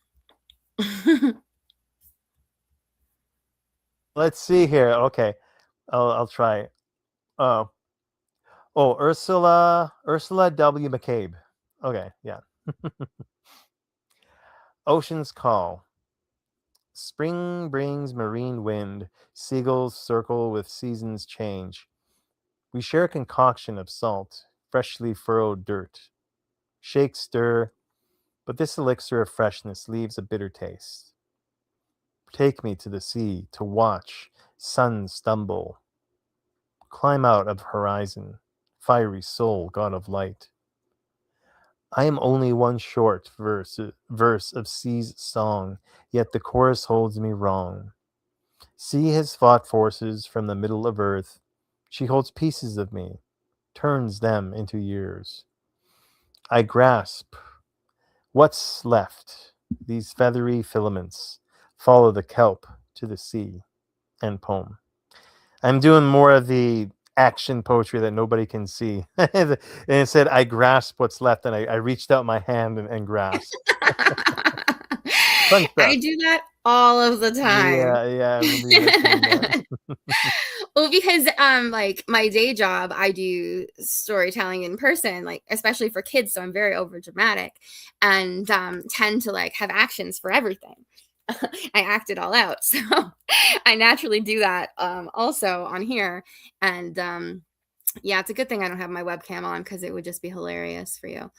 Let's see here. Okay, I'll try. Oh, Ursula W. McCabe. Okay, yeah. Ocean's Call. Spring brings marine wind, seagulls circle with seasons change. We share a concoction of salt, freshly furrowed dirt. Shake, stir, but this elixir of freshness leaves a bitter taste. Take me to the sea to watch sun stumble. Climb out of horizon, fiery soul, god of light. I am only one short verse of sea's song, yet the chorus holds me wrong. Sea has fought forces from the middle of earth. She holds pieces of me, turns them into years. I grasp what's left. These feathery filaments follow the kelp to the sea. End poem. I'm doing more of the action poetry that nobody can see. And it said, I grasp what's left, and I reached out my hand and grasped. Fun stuff. I do that all of the time. Yeah. I remember you mentioning that. Well, because like my day job, I do storytelling in person, like especially for kids, so I'm very over dramatic and tend to like have actions for everything. I act it all out, so I naturally do that also on here. And yeah, it's a good thing I don't have my webcam on, because it would just be hilarious for you.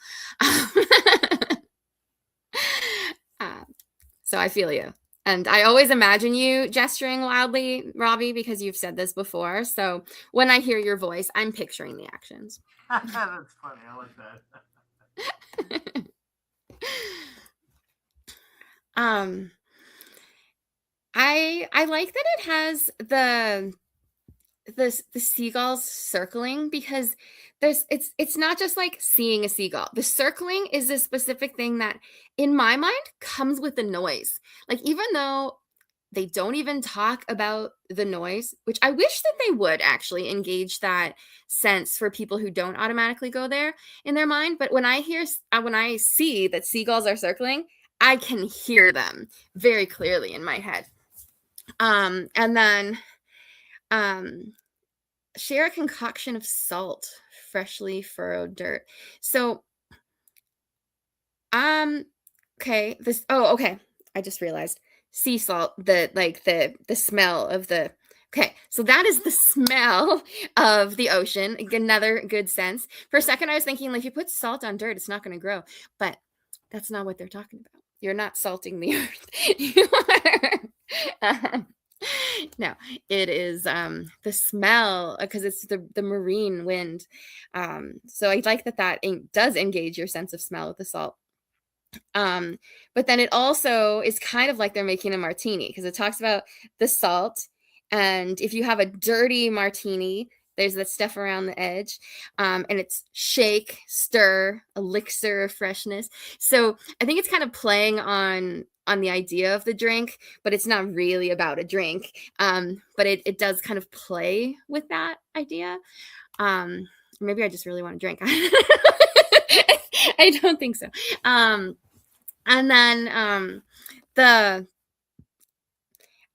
So I feel you. And I always imagine you gesturing wildly, Robbie, because you've said this before. So when I hear your voice, I'm picturing the actions. That's funny. I like that. I like that it has the seagulls circling, because it's not just like seeing a seagull. The circling is a specific thing that in my mind comes with the noise. Like, even though they don't even talk about the noise, which I wish that they would actually engage that sense for people who don't automatically go there in their mind. But when I see that seagulls are circling, I can hear them very clearly in my head. And then share a concoction of salt, freshly furrowed dirt. So okay, okay, I just realized sea salt, the smell of the, okay, so that is the smell of the ocean. Another good sense. For a second I was thinking, like, if you put salt on dirt, it's not going to grow, but that's not what they're talking about. You're not salting the earth. You are no, it is the smell, because it's the marine wind. So I like that does engage your sense of smell with the salt. But then it also is kind of like they're making a martini, because it talks about the salt, and if you have a dirty martini, there's that stuff around the edge, and it's shake, stir, elixir of freshness. So I think it's kind of playing on the idea of the drink, but it's not really about a drink. But it does kind of play with that idea. Maybe I just really want to drink. I don't think so. And then I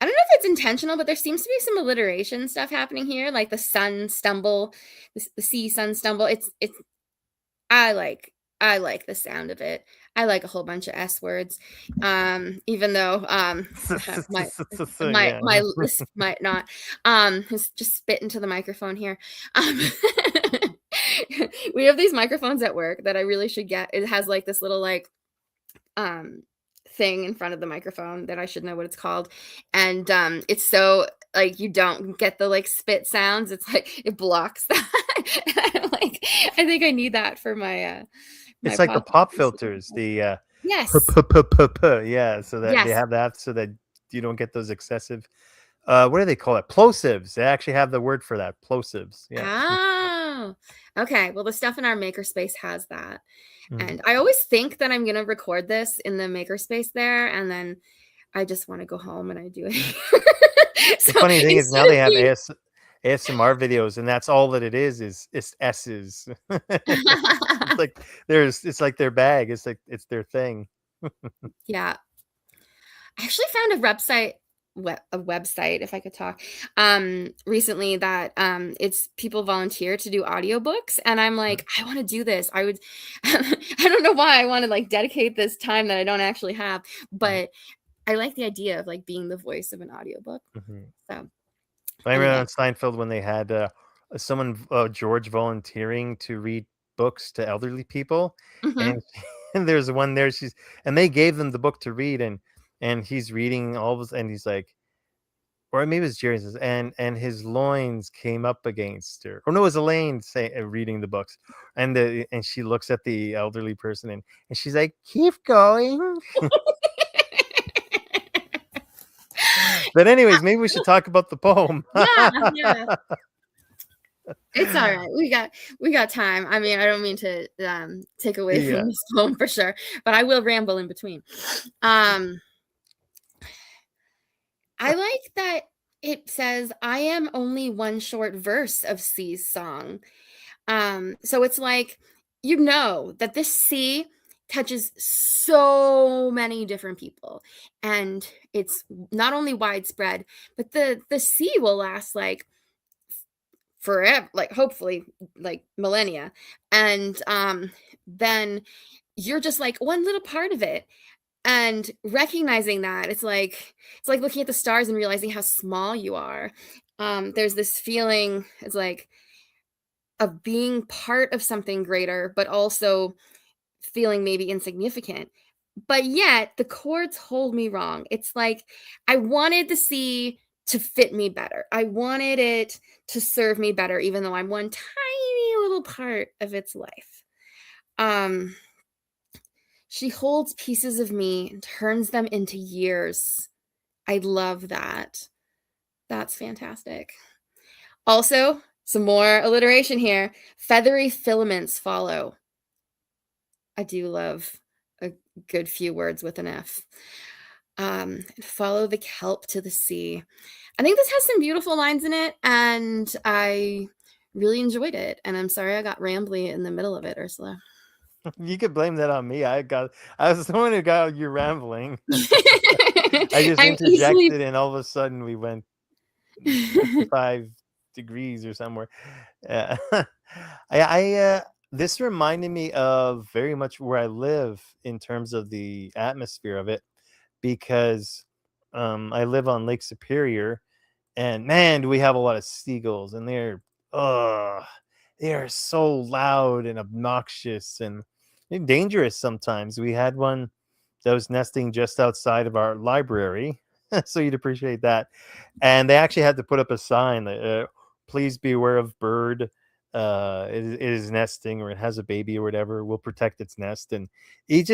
don't know if it's intentional, but there seems to be some alliteration stuff happening here, like the sun stumble, the sea sun stumble. It's I like the sound of it. I like a whole bunch of S words. Even though my Yeah. list might not. Just spit into the microphone here. We have these microphones at work that I really should get. It has like this little like thing in front of the microphone that I should know what it's called, and it's so like you don't get the like spit sounds. It's like it blocks that. I'm like, I think I need that for my It's like the podcast. pop filters, the Yes. yeah, so that they Yes. have that so that you don't get those excessive what do they call it? Plosives. They actually have the word for that. Plosives. Yeah. Oh, okay. Well, the stuff in our makerspace has that. Mhm. And I always think that I'm going to record this in the makerspace there. And then I just want to go home and I do it. The funny thing is now they have ASMR videos, and that's all that it is S's. It's like it's like their bag. It's like it's their thing. Yeah. I actually found a website, if I could talk, recently that it's people volunteer to do audiobooks, and I'm like, I want to do this. I would I don't know why I want to like dedicate this time that I don't actually have, but I like the idea of like being the voice of an audiobook. So I remember anyway. on Seinfeld when they had someone George volunteering to read books to elderly people, and and there's one there and they gave them the book to read, and he's reading all this, and he's like, or maybe it's Jerry says, and his loins came up against her, or no, it was Elaine reading the books, and she looks at the elderly person, and she's like, keep going. But anyways, maybe we should talk about the poem. Yeah. It's all right. We got time. I mean, I don't mean to take away from this poem for sure, but I will ramble in between. I like that it says, I am only one short verse of C's song. So it's like, you know, that this C touches so many different people, and it's not only widespread, but the C will last like forever, like hopefully like millennia. And then you're just like one little part of it, and recognizing that it's like looking at the stars and realizing how small you are. There's this feeling, it's like, of being part of something greater, but also feeling maybe insignificant. But yet the chords hold me wrong. It's like I wanted the C to fit me better. I wanted it to serve me better, even though I'm one tiny little part of its life. She holds pieces of me and turns them into years. I love that. That's fantastic. Also, some more alliteration here. Feathery filaments follow. I do love a good few words with an F. Follow the kelp to the sea. I think this has some beautiful lines in it, and I really enjoyed it. And I'm sorry I got rambly in the middle of it, Ursula. You could blame that on me. I was the one who got you rambling. I just interjected, and all of a sudden we went 55 degrees or somewhere. This reminded me of very much where I live in terms of the atmosphere of it, because I live on Lake Superior, and man, do we have a lot of seagulls, and they are so loud and obnoxious and dangerous sometimes. We had one that was nesting just outside of our library, so you'd appreciate that. And they actually had to put up a sign that please be aware of bird. It is nesting, or it has a baby or whatever. We'll protect its nest. And you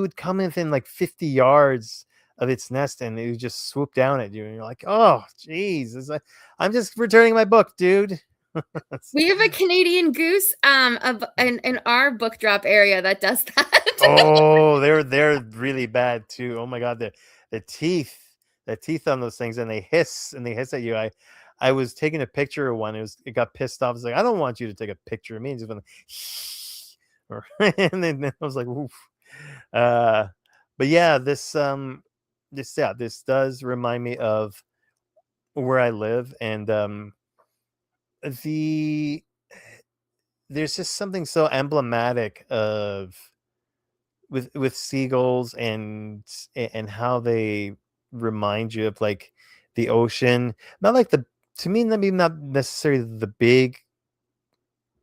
would come within like 50 yards of its nest, and it would just swoop down at you, and you're like, oh geez, I'm just returning my book, dude. We have a Canadian goose in our book drop area that does that. Oh, they're really bad too. Oh my god, the teeth on those things, and they hiss at you. I was taking a picture of one. It got pissed off. It's like, I don't want you to take a picture of me. It's Or and then I was like, oof. But yeah, this does remind me of where I live, and the there's just something so emblematic of with seagulls and how they remind you of like the ocean. Not like the to me, maybe not necessarily the big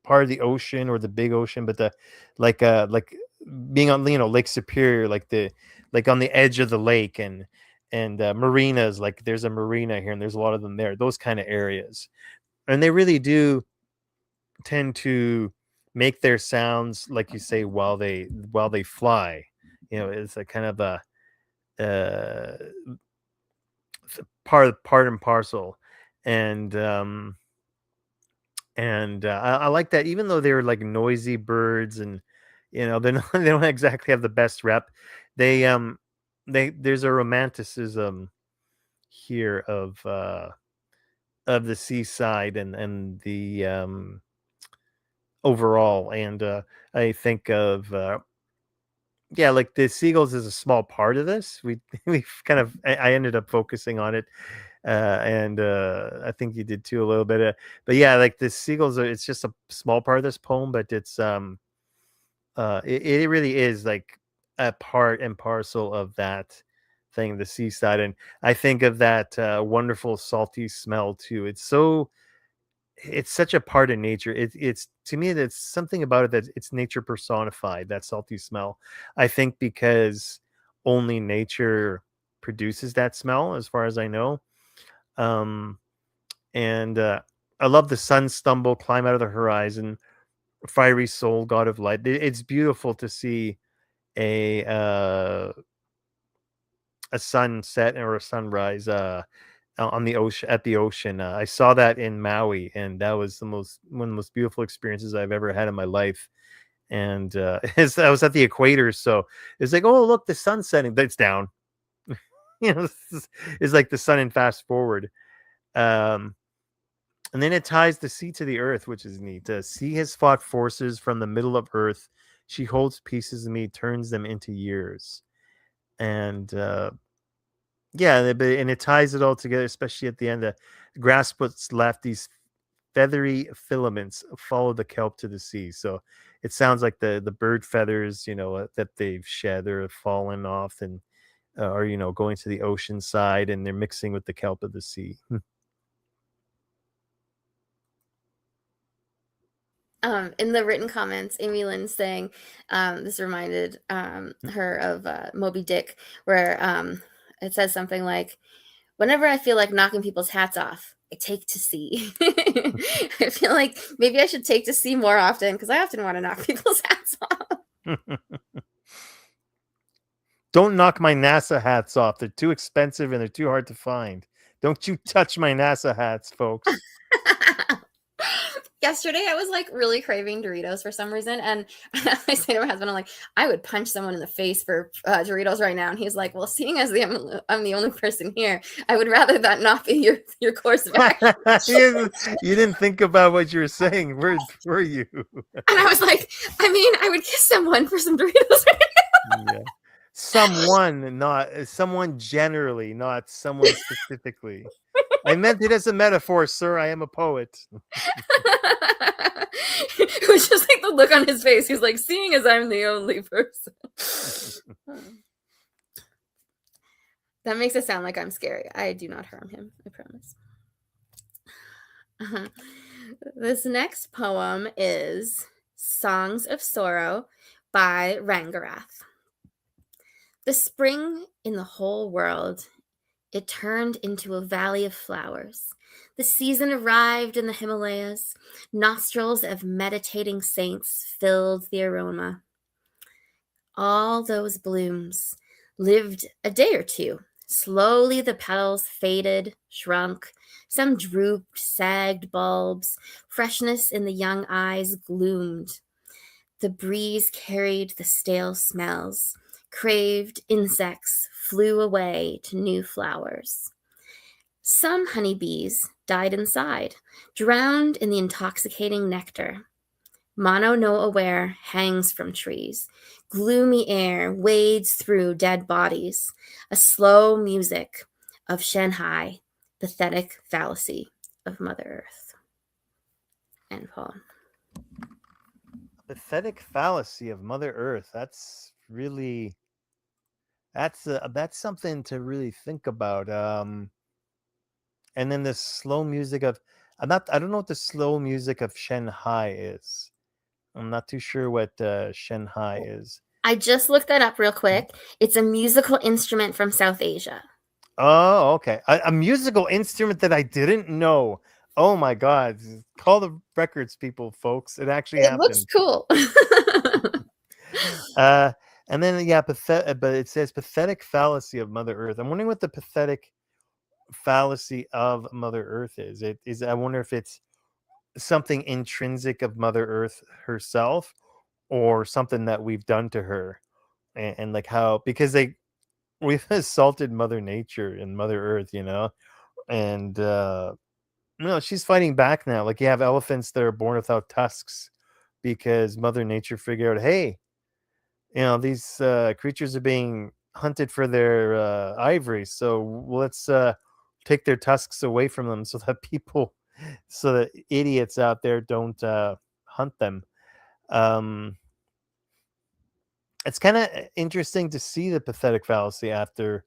part of the ocean or the big ocean, but the like being on Lake Superior, like on the edge of the lake and marinas. Like there's a marina here, and there's a lot of them there. Those kind of areas, and they really do tend to make their sounds like you say while they fly. It's a kind of a part and parcel, and I like that. Even though they're like noisy birds, and they're not, they don't exactly have the best rep. There's a romanticism here of the seaside and the overall. And I think of yeah, like the seagulls is a small part of this. We kind of I ended up focusing on it, and I think you did too a little bit. But yeah, like the seagulls it's just a small part of this poem, but it really is like a part and parcel of that thing, the seaside. And I think of that wonderful salty smell too. It's such a part of nature. It's to me that's something about it that it's nature personified, that salty smell. I think because only nature produces that smell, as far as I know. Um, and I love the sun stumble, climb out of the horizon, fiery soul, god of light. It's beautiful to see a uh, a sunset or a sunrise on the ocean at the ocean. I saw that in Maui, and that was one of the most beautiful experiences I've ever had in my life. And I was at the equator, so it's like, oh look, the sun's setting, but it's down. It's like the sun in fast forward. Um, and then it ties the sea to the earth, which is neat. The sea has fought forces from the middle of earth. She holds pieces of me, turns them into years. And yeah, and it ties it all together, especially at the end. The grasp what's left, these feathery filaments follow the kelp to the sea. So it sounds like the bird feathers, that they've shed or have fallen off and are, going to the ocean side, and they're mixing with the kelp of the sea. In the written comments, Amy Lynn's saying this reminded her of Moby Dick, where it says something like, whenever I feel like knocking people's hats off, I take to sea. I feel like maybe I should take to sea more often, because I often want to knock people's hats off. Don't knock my NASA hats off. They're too expensive and they're too hard to find. Don't you touch my NASA hats, folks. Yesterday, I was like really craving Doritos for some reason, and I say to my husband, I'm like, I would punch someone in the face for Doritos right now. And he's like, well, seeing as I'm the only person here, I would rather that not be your course of action. You didn't think about what you were saying. Where were you? And I was like, I mean, I would kiss someone for some Doritos right now. Yeah. Someone generally, not someone specifically. I meant it as a metaphor, sir. I am a poet. It was just like the look on his face. He's like, seeing as I'm the only person. That makes it sound like I'm scary. I do not harm him, I promise. This next poem is Songs of Sorrow by Rangarath. The spring in the whole world, it turned into a valley of flowers. The season arrived in the Himalayas. Nostrils of meditating saints filled the aroma. All those blooms lived a day or two. Slowly the petals faded, shrunk. Some drooped, sagged bulbs. Freshness in the young eyes gloomed. The breeze carried the stale smells. Craved insects flew away to new flowers. Some honeybees died inside, drowned in the intoxicating nectar. Mono no aware hangs from trees. Gloomy air wades through dead bodies. A slow music of Shanghai, pathetic fallacy of Mother Earth. End poem. Pathetic fallacy of Mother Earth. That's really that's something to really think about. And then the slow music of I don't know what the slow music of Shanghai is. I'm not too sure what Shanghai is. I just looked that up real quick. It's a musical instrument from South Asia. Oh, okay. A musical instrument that I didn't know. Oh my God! Call the records, people, folks. It actually It happened. looks cool. And then yeah, but it says pathetic fallacy of Mother Earth. I'm wondering what the pathetic fallacy of Mother Earth is. I wonder if it's something intrinsic of Mother Earth herself, or something that we've done to her, and like how, because we've assaulted Mother Nature and Mother Earth, and she's fighting back now. Like, you have elephants that are born without tusks because Mother Nature figured out, hey, these creatures are being hunted for their ivory, so let's take their tusks away from them so that idiots out there don't hunt them. It's kind of interesting to see the pathetic fallacy at the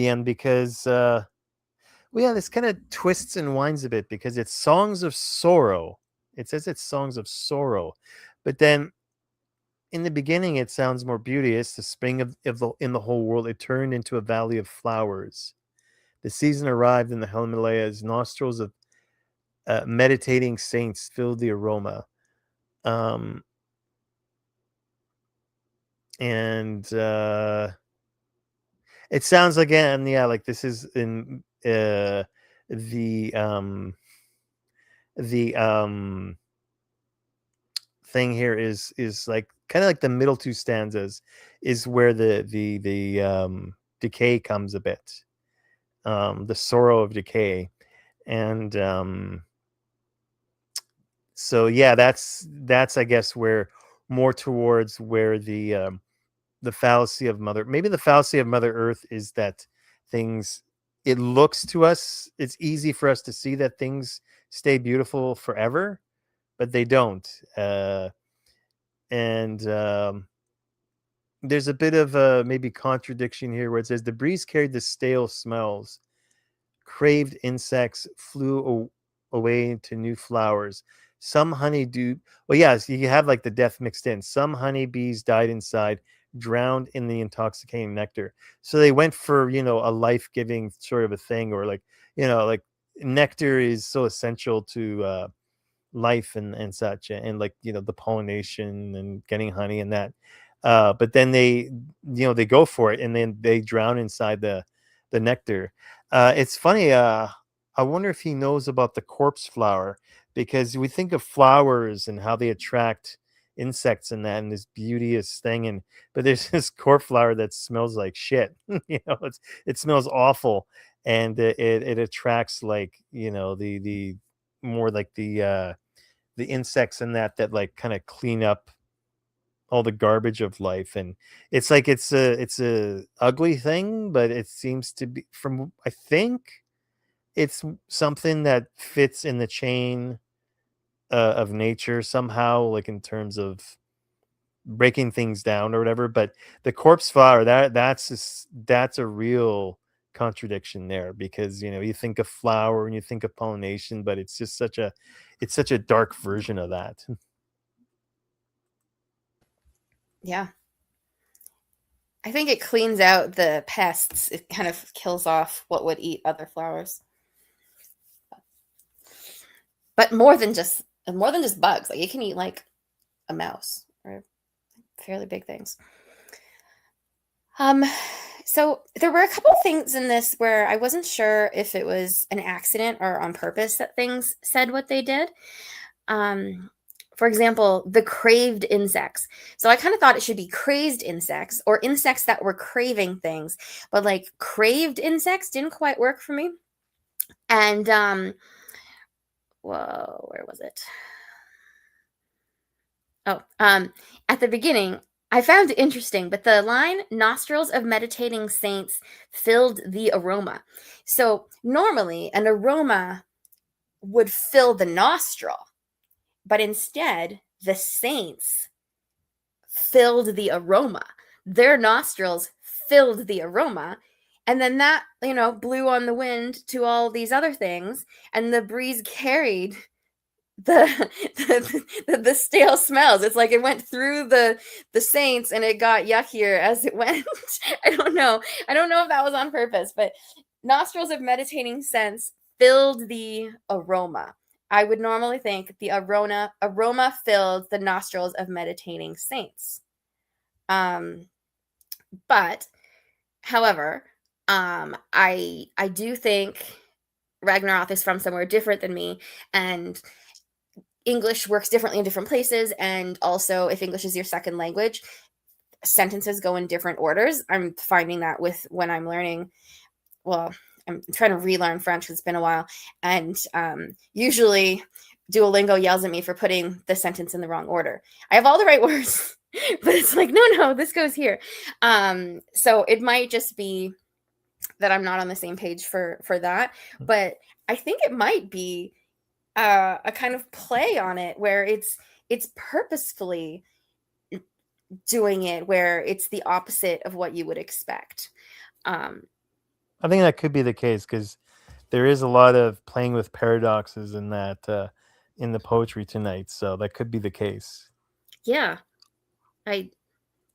end, because this kind of twists and winds a bit, because it's songs of sorrow. It says it's songs of sorrow, but then in the beginning it sounds more beauteous. The spring in the whole world, it turned into a valley of flowers. The season arrived in the Himalayas. Nostrils of meditating saints filled the aroma. And it sounds like, like this is in the thing here is like kind of like the middle two stanzas is where the decay comes a bit, the sorrow of decay. And so yeah, that's I guess where more towards where the fallacy of maybe the fallacy of Mother Earth is that it looks to us, it's easy for us to see that things stay beautiful forever, but they don't. And there's a bit of maybe contradiction here, where it says the breeze carried the stale smells, craved insects flew away to new flowers. Some honeydew, well, yes, you have like the death mixed in. Some honeybees died inside, drowned in the intoxicating nectar. So they went for, a life-giving sort of a thing, or like, like nectar is so essential to life and such, and like, the pollination and getting honey and that. But then they go for it, and then they drown inside the nectar. It's funny. I wonder if he knows about the corpse flower, because we think of flowers and how they attract insects and that, and this beauteous thing, but there's this corpse flower that smells like shit. It smells awful, and it attracts, like, the more like the insects and that like kind of clean up all the garbage of life. And it's like it's a ugly thing, but it seems to be, I think it's something that fits in the chain of nature somehow, like in terms of breaking things down or whatever. But the corpse flower, that's a real contradiction there, because you think of flower and you think of pollination, but it's just such a dark version of that. Yeah. I think it cleans out the pests. It kind of kills off what would eat other flowers. But more than just bugs. Like, it can eat like a mouse or fairly big things. So there were a couple things in this where I wasn't sure if it was an accident or on purpose that things said what they did. For example, the craved insects. So I kind of thought it should be crazed insects, or insects that were craving things, but like craved insects didn't quite work for me. And where was it? At the beginning, I found it interesting, but the line "nostrils of meditating saints filled the aroma." So normally, an aroma would fill the nostril, but instead, the saints filled the aroma. Their nostrils filled the aroma. And then that, blew on the wind to all these other things. And the breeze carried the the stale smells. It's like it went through the saints and it got yuckier as it went. I don't know if that was on purpose, but nostrils of meditating sense filled the aroma. I would normally think the aroma filled the nostrils of meditating saints. But however, I do think Ragnaroth is from somewhere different than me, and English works differently in different places. And also, if English is your second language, sentences go in different orders. I'm finding that with when I'm learning. Well, I'm trying to relearn French because it's been a while, and usually Duolingo yells at me for putting the sentence in the wrong order. I have all the right words, but it's like, no, this goes here. So it might just be that I'm not on the same page for that, but I think it might be a kind of play on it where it's purposefully doing it where it's the opposite of what you would expect. I think that could be the case because there is a lot of playing with paradoxes in that in the poetry tonight, so that could be the case. Yeah, I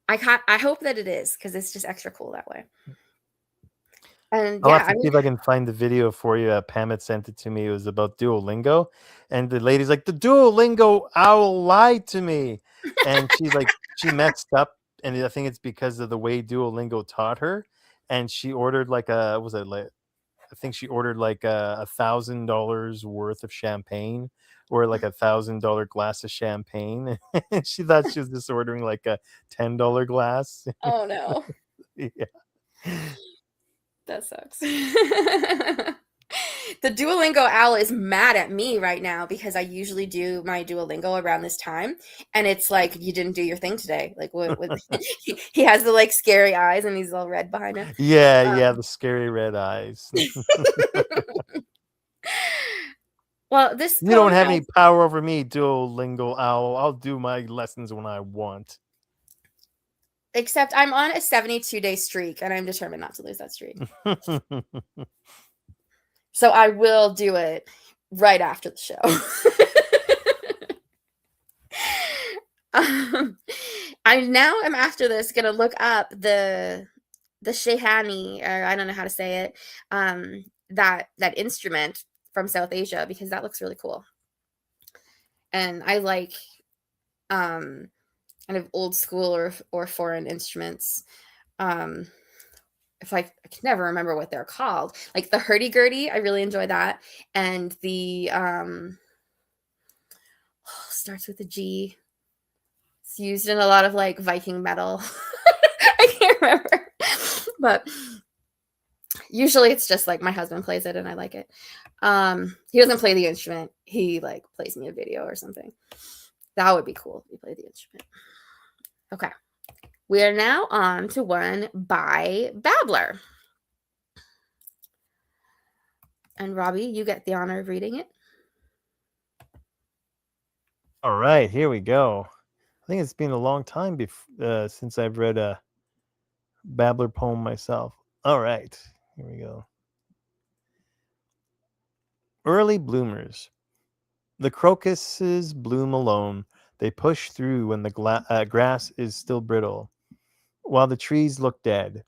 hope that it is because it's just extra cool that way. And I'll have to see if I can find the video for you. Pam had sent it to me. It was about Duolingo, and the lady's like, "The Duolingo owl lied to me," and she messed up, and I think it's because of the way Duolingo taught her, and she ordered I think she ordered like $1,000 worth of champagne or like $1,000 glass of champagne. She thought she was just ordering like a $10 glass. Oh no. Yeah. That sucks. The Duolingo owl is mad at me right now because I usually do my Duolingo around this time, and it's like, you didn't do your thing today. Like, what he has the like scary eyes and he's all red behind him. Yeah, the scary red eyes. Well, this you don't have any power over me, Duolingo owl. I'll do my lessons when I want. Except I'm on a 72-day streak, and I'm determined not to lose that streak. So I will do it right after the show. I now am after this going to look up the shehani, or I don't know how to say it, that instrument from South Asia, because that looks really cool. And I like kind of old school or foreign instruments. If I can never remember what they're called, like the hurdy-gurdy, I really enjoy that. And the starts with a G. It's used in a lot of like Viking metal. I can't remember, but usually it's just like my husband plays it and I like it. He doesn't play the instrument. He like plays me a video or something. That would be cool if he played the instrument. Okay. We are now on to one by Babbler. And Robbie, you get the honor of reading it. All right, here we go. I think it's been a long time since I've read a Babbler poem myself. All right, here we go. Early bloomers. The crocuses bloom alone. They push through when the grass is still brittle, while the trees look dead,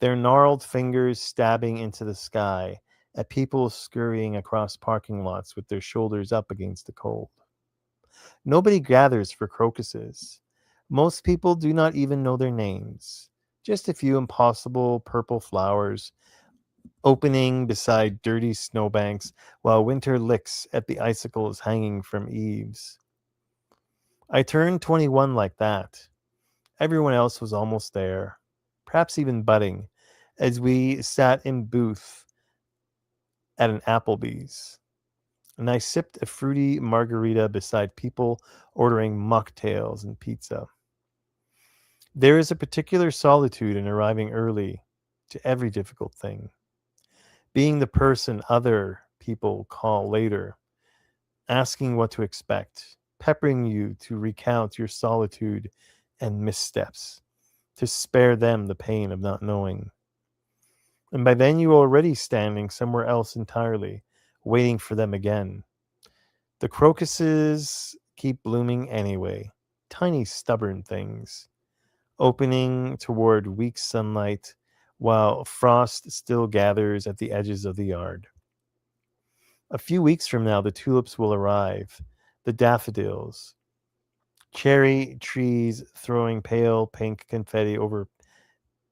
their gnarled fingers stabbing into the sky at people scurrying across parking lots with their shoulders up against the cold. Nobody gathers for crocuses. Most people do not even know their names. Just a few impossible purple flowers opening beside dirty snowbanks while winter licks at the icicles hanging from eaves. I turned 21 like that. Everyone else was almost there, perhaps even budding, as we sat in booth at an Applebee's. and I sipped a fruity margarita beside people ordering mocktails and pizza. There is a particular solitude in arriving early to every difficult thing. Being the person other people call later, asking what to expect, peppering you to recount your solitude and missteps, to spare them the pain of not knowing. And by then you are already standing somewhere else entirely, waiting for them again. The crocuses keep blooming anyway, tiny stubborn things, opening toward weak sunlight while frost still gathers at the edges of the yard. A few weeks from now, the tulips will arrive, the daffodils, cherry trees throwing pale pink confetti over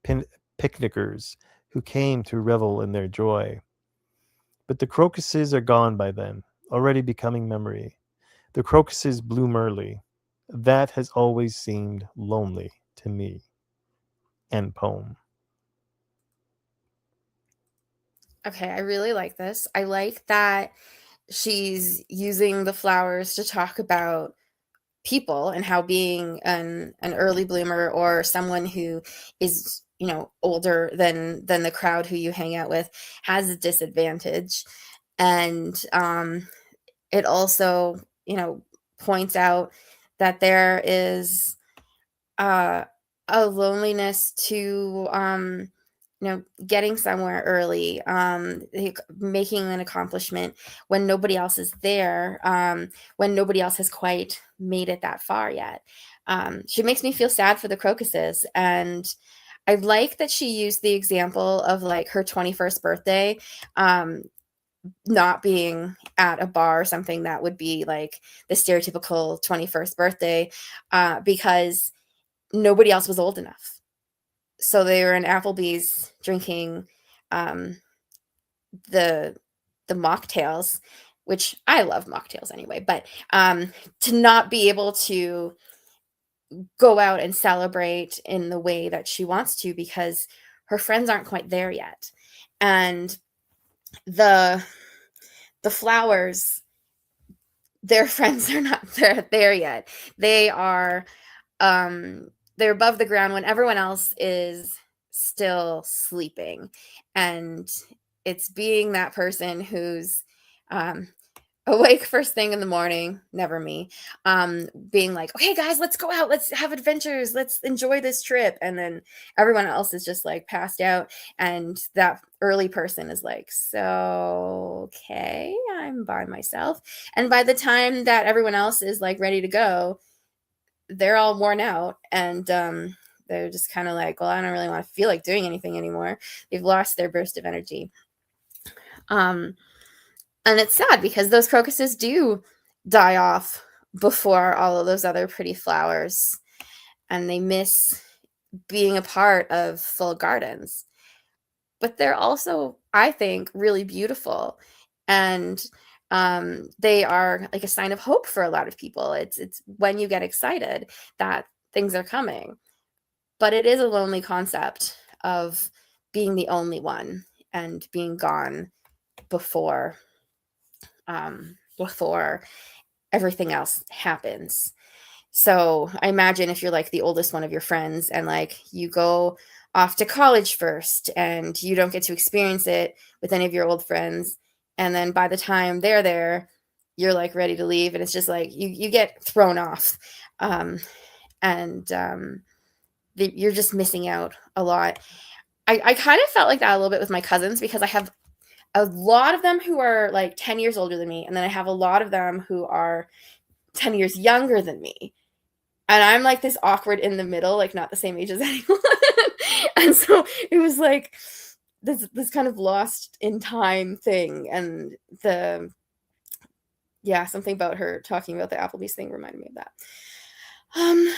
pin- picnickers who came to revel in their joy. But the crocuses are gone by then, already becoming memory. The crocuses bloom early. That has always seemed lonely to me. End poem. Okay, I really like this. I like that she's using the flowers to talk about people and how being an early bloomer or someone who is, you know, older than the crowd who you hang out with has a disadvantage. And it also, you know, points out that there is uh, a loneliness to you know, getting somewhere early, making an accomplishment when nobody else is there, when nobody else has quite made it that far yet. She makes me feel sad for the crocuses, and I like that she used the example of like her 21st birthday not being at a bar or something that would be like the stereotypical 21st birthday, because nobody else was old enough. So they were in Applebee's drinking um, the mocktails, which I love mocktails anyway. But to not be able to go out and celebrate in the way that she wants to because her friends aren't quite there yet, and the flowers, their friends are not there yet. They are they're above the ground when everyone else is still sleeping, and it's being that person who's um awake first thing in the morning, never me, being like, okay guys, let's go out, let's have adventures, let's enjoy this trip, and then everyone else is just like passed out, and that early person is like, so okay, I'm by myself, and by the time that everyone else is like ready to go, they're all worn out, and they're just kind of like, well, I don't really want to feel like doing anything anymore. They've lost their burst of energy. And it's sad because those crocuses do die off before all of those other pretty flowers, and they miss being a part of full gardens. But they're also, I think, really beautiful, and they are like a sign of hope for a lot of people. It's when you get excited that things are coming, but it is a lonely concept of being the only one and being gone before before everything else happens. So I imagine if you're like the oldest one of your friends and like you go off to college first and you don't get to experience it with any of your old friends, and then by the time they're there, you're like ready to leave, and it's just like you get thrown off, and you're just missing out a lot. I kind of felt like that a little bit with my cousins because I have a lot of them who are like 10 years older than me, and then I have a lot of them who are 10 years younger than me. And I'm like this awkward in the middle, like not the same age as anyone. And so it was like this kind of lost in time thing. And something about her talking about the Applebee's thing reminded me of that.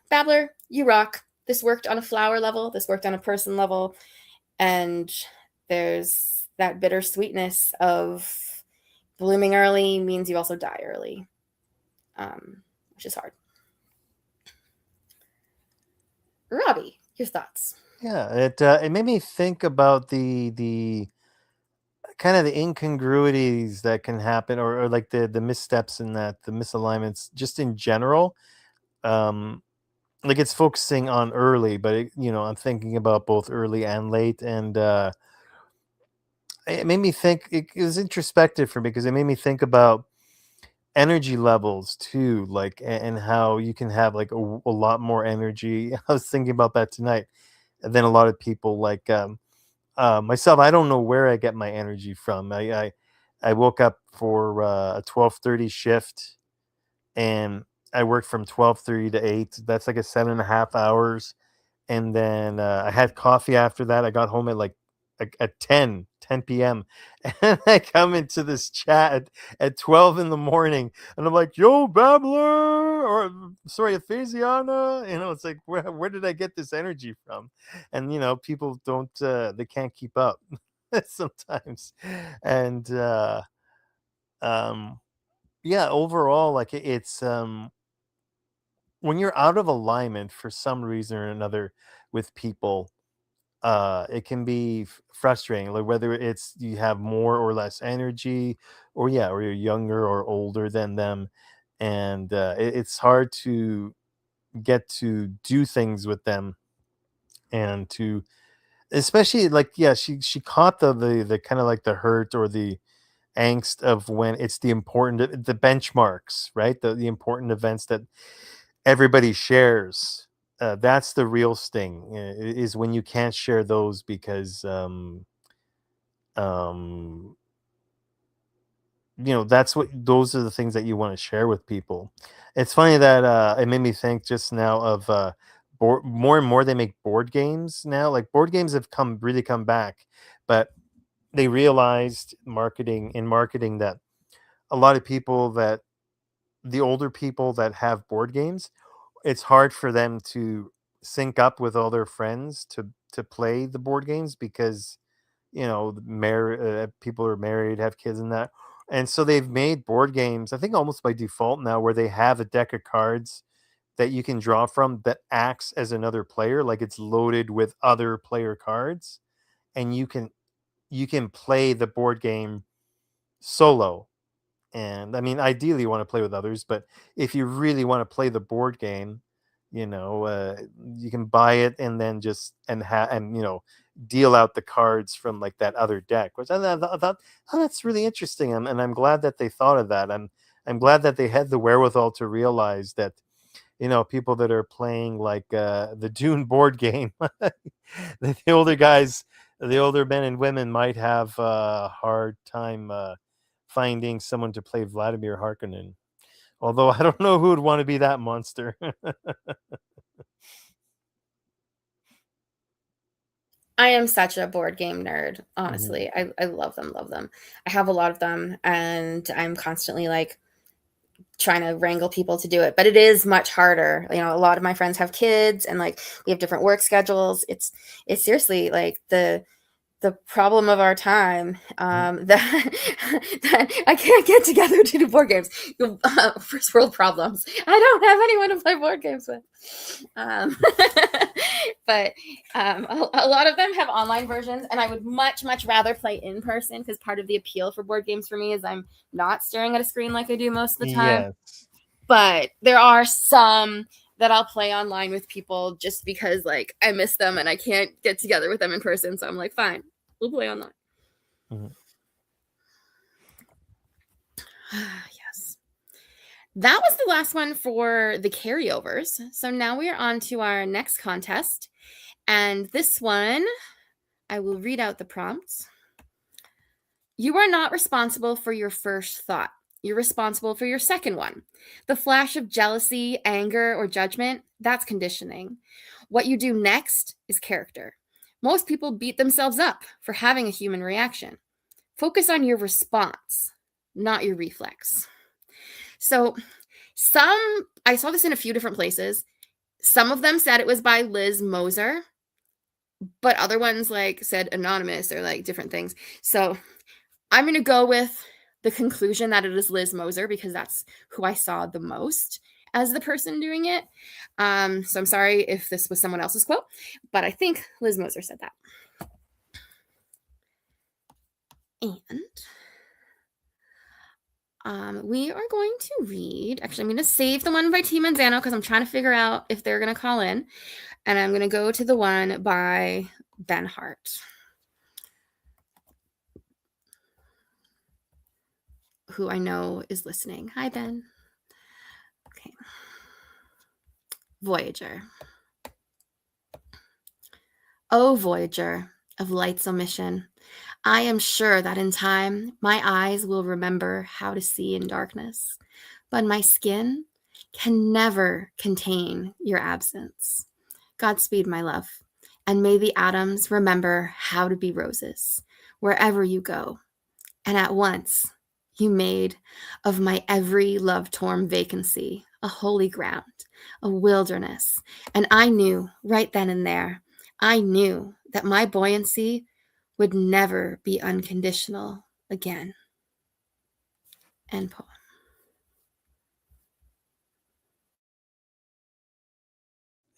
Babbler, you rock. This worked on a flower level, this worked on a person level, and there's that bittersweetness of blooming early means you also die early, which is hard. Robbie, your thoughts? Yeah, it made me think about the kind of the incongruities that can happen, or like the missteps in that, the misalignments just in general. Like it's focusing on early, but I'm thinking about both early and late, and it made me think. It was introspective for me because it made me think about energy levels too, like and how you can have like a lot more energy. I was thinking about that tonight. And then a lot of people like myself, I don't know where I get my energy from. I woke up for a 12:30 shift, and I worked from 12:30 to 8. That's like a 7.5 hours. And then I had coffee after that. I got home at like at 10 p.m. And I come into this chat at 12 in the morning, and I'm like, yo, Babbler, or sorry, Aphasiana. It's like, where did I get this energy from? And people don't they can't keep up sometimes. And um yeah, overall, like it's when you're out of alignment for some reason or another with people, it can be frustrating, like whether it's you have more or less energy, or yeah, or you're younger or older than them, and it's hard to get to do things with them, and to especially like, yeah, she caught the kind of like the hurt or the angst of when it's the important, the benchmarks, right, the important events that everybody shares. That's the real sting, is when you can't share those because um that's what, those are the things that you want to share with people. It's funny that it made me think just now of more and more they make board games now. Like board games have come back, but they realized marketing that a lot of people, that the older people that have board games, it's hard for them to sync up with all their friends to play the board games because people are married, have kids, and that. And so they've made board games, I think almost by default now, where they have a deck of cards that you can draw from that acts as another player, like it's loaded with other player cards, and you can play the board game solo. And I mean, ideally you want to play with others, but if you really want to play the board game, you can buy it and then just deal out the cards from like that other deck, which I thought, oh, that's really interesting. And I'm glad that they thought of that. I'm glad that they had the wherewithal to realize that people that are playing like the Dune board game, the older guys, the older men and women might have a hard time finding someone to play Vladimir Harkonnen. Although I don't know who would want to be that monster. I am such a board game nerd, Mm-hmm. honestly. I love them, love them. I have a lot of them, and I'm constantly like trying to wrangle people to do it, but it is much harder. A lot of my friends have kids, and like we have different work schedules. It's seriously like the problem of our time, that that I can't get together to do board games. First world problems. I don't have anyone to play board games with. But a lot of them have online versions, and I would much rather play in person, because part of the appeal for board games for me is I'm not staring at a screen like I do most of the time. Yes. But there are some that I'll play online with people just because like I miss them and I can't get together with them in person. So I'm like, fine, we'll play online. Mm-hmm. Yes. That was the last one for the carryovers. So now we are on to our next contest. And this one, I will read out the prompts. You are not responsible for your first thought. You're responsible for your second one. The flash of jealousy, anger, or judgment, that's conditioning. What you do next is character. Most people beat themselves up for having a human reaction. Focus on your response, not your reflex. So I saw this in a few different places. Some of them said it was by Liz Moser, but other ones like said anonymous or like different things. So I'm going to go with the conclusion that it is Liz Moser, because that's who I saw the most as the person doing it. So I'm sorry if this was someone else's quote, but I think Liz Moser said that. And we are going to read, actually, I'm going to save the one by T. Manzano because I'm trying to figure out if they're going to call in. And I'm going to go to the one by Ben Hart, who I know is listening. Hi, Ben. Okay. Voyager. O Voyager of light's omission, I am sure that in time my eyes will remember how to see in darkness, but my skin can never contain your absence. Godspeed, my love, and may the atoms remember how to be roses wherever you go. And at once you made of my every love-torn vacancy a holy ground, a wilderness, and I knew right then and there, I knew that my buoyancy would never be unconditional again. End poem.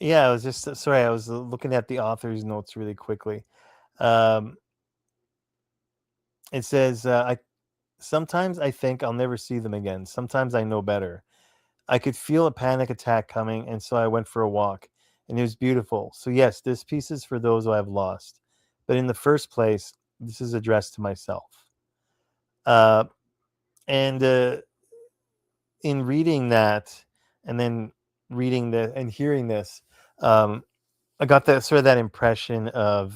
Yeah, I was just sorry. I was looking at the author's notes really quickly. It says, sometimes I think I'll never see them again. Sometimes I know better. I could feel a panic attack coming, and so I went for a walk, and it was beautiful. So yes, this piece is for those who I've lost, but in the first place, this is addressed to myself. And in reading that, and then reading the and hearing this, I got that sort of that impression of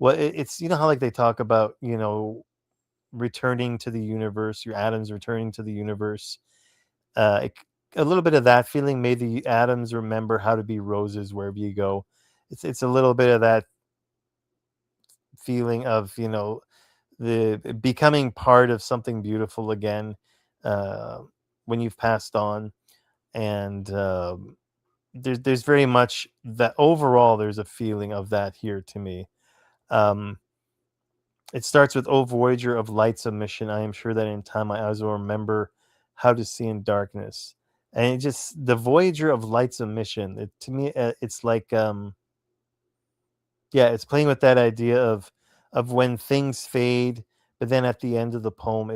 it's how like they talk about returning to the universe, your atoms returning to the universe. A little bit of that feeling. May the atoms remember how to be roses wherever you go. It's a little bit of that feeling of the becoming part of something beautiful again when you've passed on, and there's very much that overall there's a feeling of that here to me. It starts with, "O Voyager of light's omission, I am sure that in time my eyes will remember how to see in darkness." And it just, the Voyager of light's omission, to me, it's like, it's playing with that idea of when things fade, but then at the end of the poem,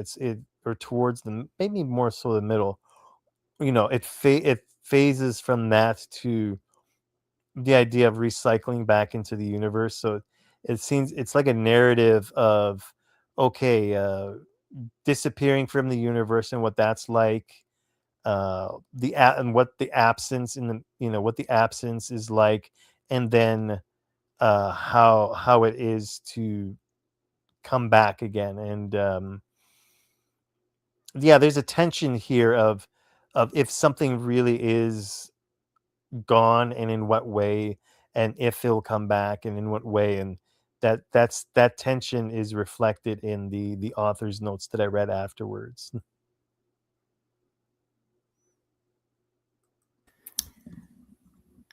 or towards the, maybe more so the middle, it phases from that to the idea of recycling back into the universe. So it seems it's like a narrative of, okay, disappearing from the universe and what that's like, and what the absence what the absence is like, and then how it is to come back again. And there's a tension here of if something really is gone, and in what way, and if it'll come back and in what way. And that tension is reflected in the author's notes that I read afterwards.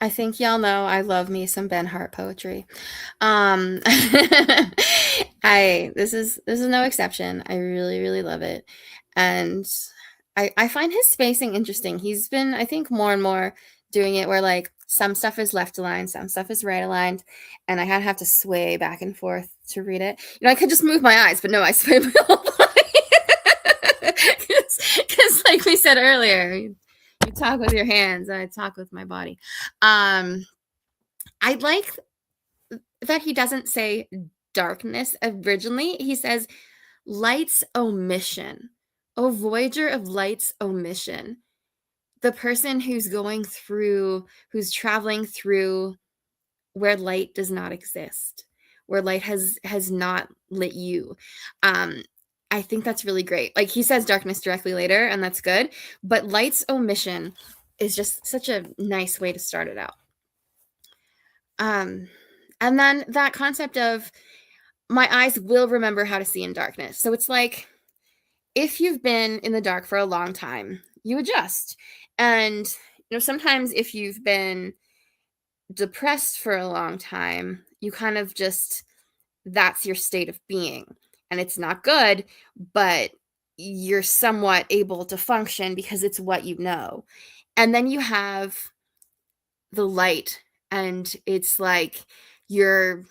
I think y'all know I love me some Ben Hart poetry. This is no exception. I really, really love it. And I find his spacing interesting. He's been, I think, more and more doing it where like some stuff is left aligned, some stuff is right aligned, and I have to sway back and forth to read it. I could just move my eyes, but no, I sway my whole body. Because like we said earlier, you talk with your hands, I talk with my body. I like that he doesn't say darkness originally. He says light's omission. O Voyager of light's omission. The person who's who's traveling through where light does not exist, where light has not lit you. I think that's really great. Like he says darkness directly later, and that's good. But light's omission is just such a nice way to start it out. And then that concept of my eyes will remember how to see in darkness. So it's like, if you've been in the dark for a long time, you adjust. And, sometimes if you've been depressed for a long time, you kind of just, that's your state of being. And it's not good, but you're somewhat able to function because it's what you know. And then you have the light, and it's like you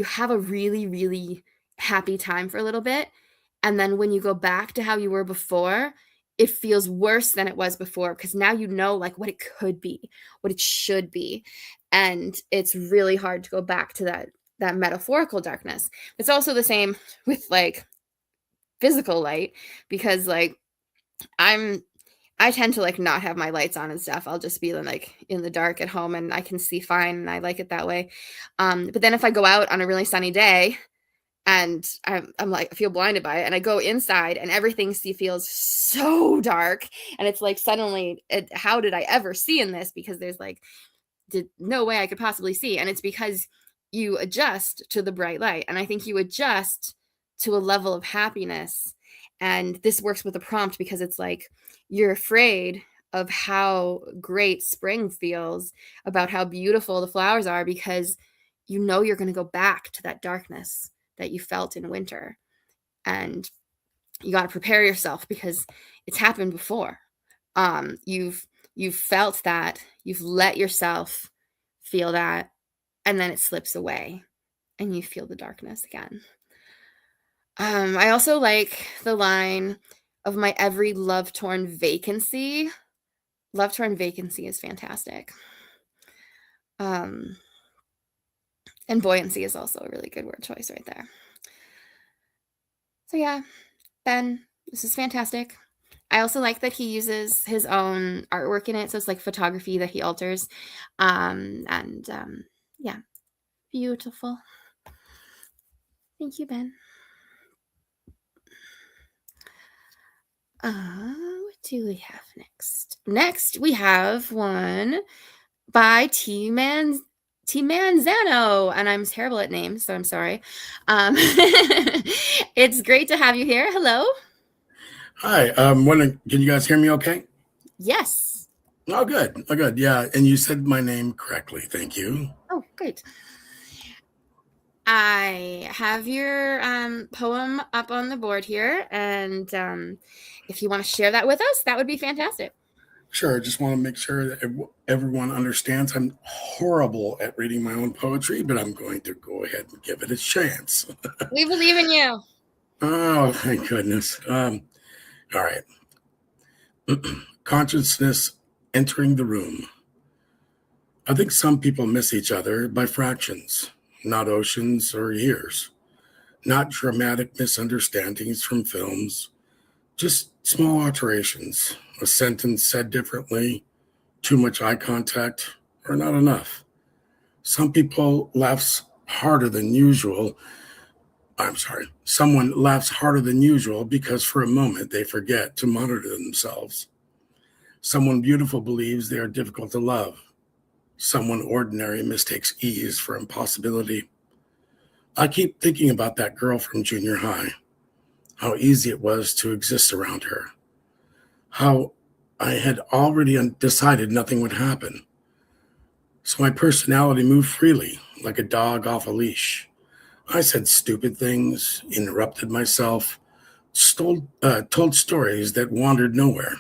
have a really, really happy time for a little bit. And then when you go back to how you were before, it feels worse than it was before, because now you know like what it could be, what it should be. And it's really hard to go back to that metaphorical darkness. It's also the same with like physical light, because like I tend to like not have my lights on and stuff. I'll just be like in the dark at home and I can see fine, and I like it that way. But then if I go out on a really sunny day and I'm like, I feel blinded by it, and I go inside and everything feels so dark, and it's like suddenly, how did I ever see in this? Because there's like no way I could possibly see. And it's because you adjust to the bright light, and I think you adjust to a level of happiness. And this works with the prompt because it's like you're afraid of how great spring feels, about how beautiful the flowers are, because you know you're going to go back to that darkness that you felt in winter. And you got to prepare yourself because it's happened before. You've felt that, you've let yourself feel that, and then it slips away and you feel the darkness again. I also like the line of my every love-torn vacancy. Love-torn vacancy is fantastic. And buoyancy is also a really good word choice right there. So yeah, Ben, this is fantastic. I also like that he uses his own artwork in it. So it's like photography that he alters. Yeah, beautiful. Thank you, Ben. What do we have next? Next, we have one by T Manzano, and I'm terrible at names, so I'm sorry. It's great to have you here. Hello. Hi. Can you guys hear me okay? Yes. Oh, good. Oh, good. Yeah. And you said my name correctly. Thank you. Oh, great. I have your poem up on the board here, and if you want to share that with us, that would be fantastic. Sure. I just want to make sure that everyone understands I'm horrible at reading my own poetry, but I'm going to go ahead and give it a chance. We believe in you. Oh, thank goodness. All right. Consciousness entering the room. I think some people miss each other by fractions, not oceans or years, not dramatic misunderstandings from films, just small alterations, a sentence said differently, too much eye contact, or not enough. Some people laughs harder than usual. Someone laughs harder than usual because for a moment they forget to monitor themselves. Someone beautiful believes they are difficult to love. Someone ordinary mistakes ease for impossibility. I keep thinking about that girl from junior high, how easy it was to exist around her, how I had already decided nothing would happen. So my personality moved freely, like a dog off a leash. I said stupid things, interrupted myself, told stories that wandered nowhere.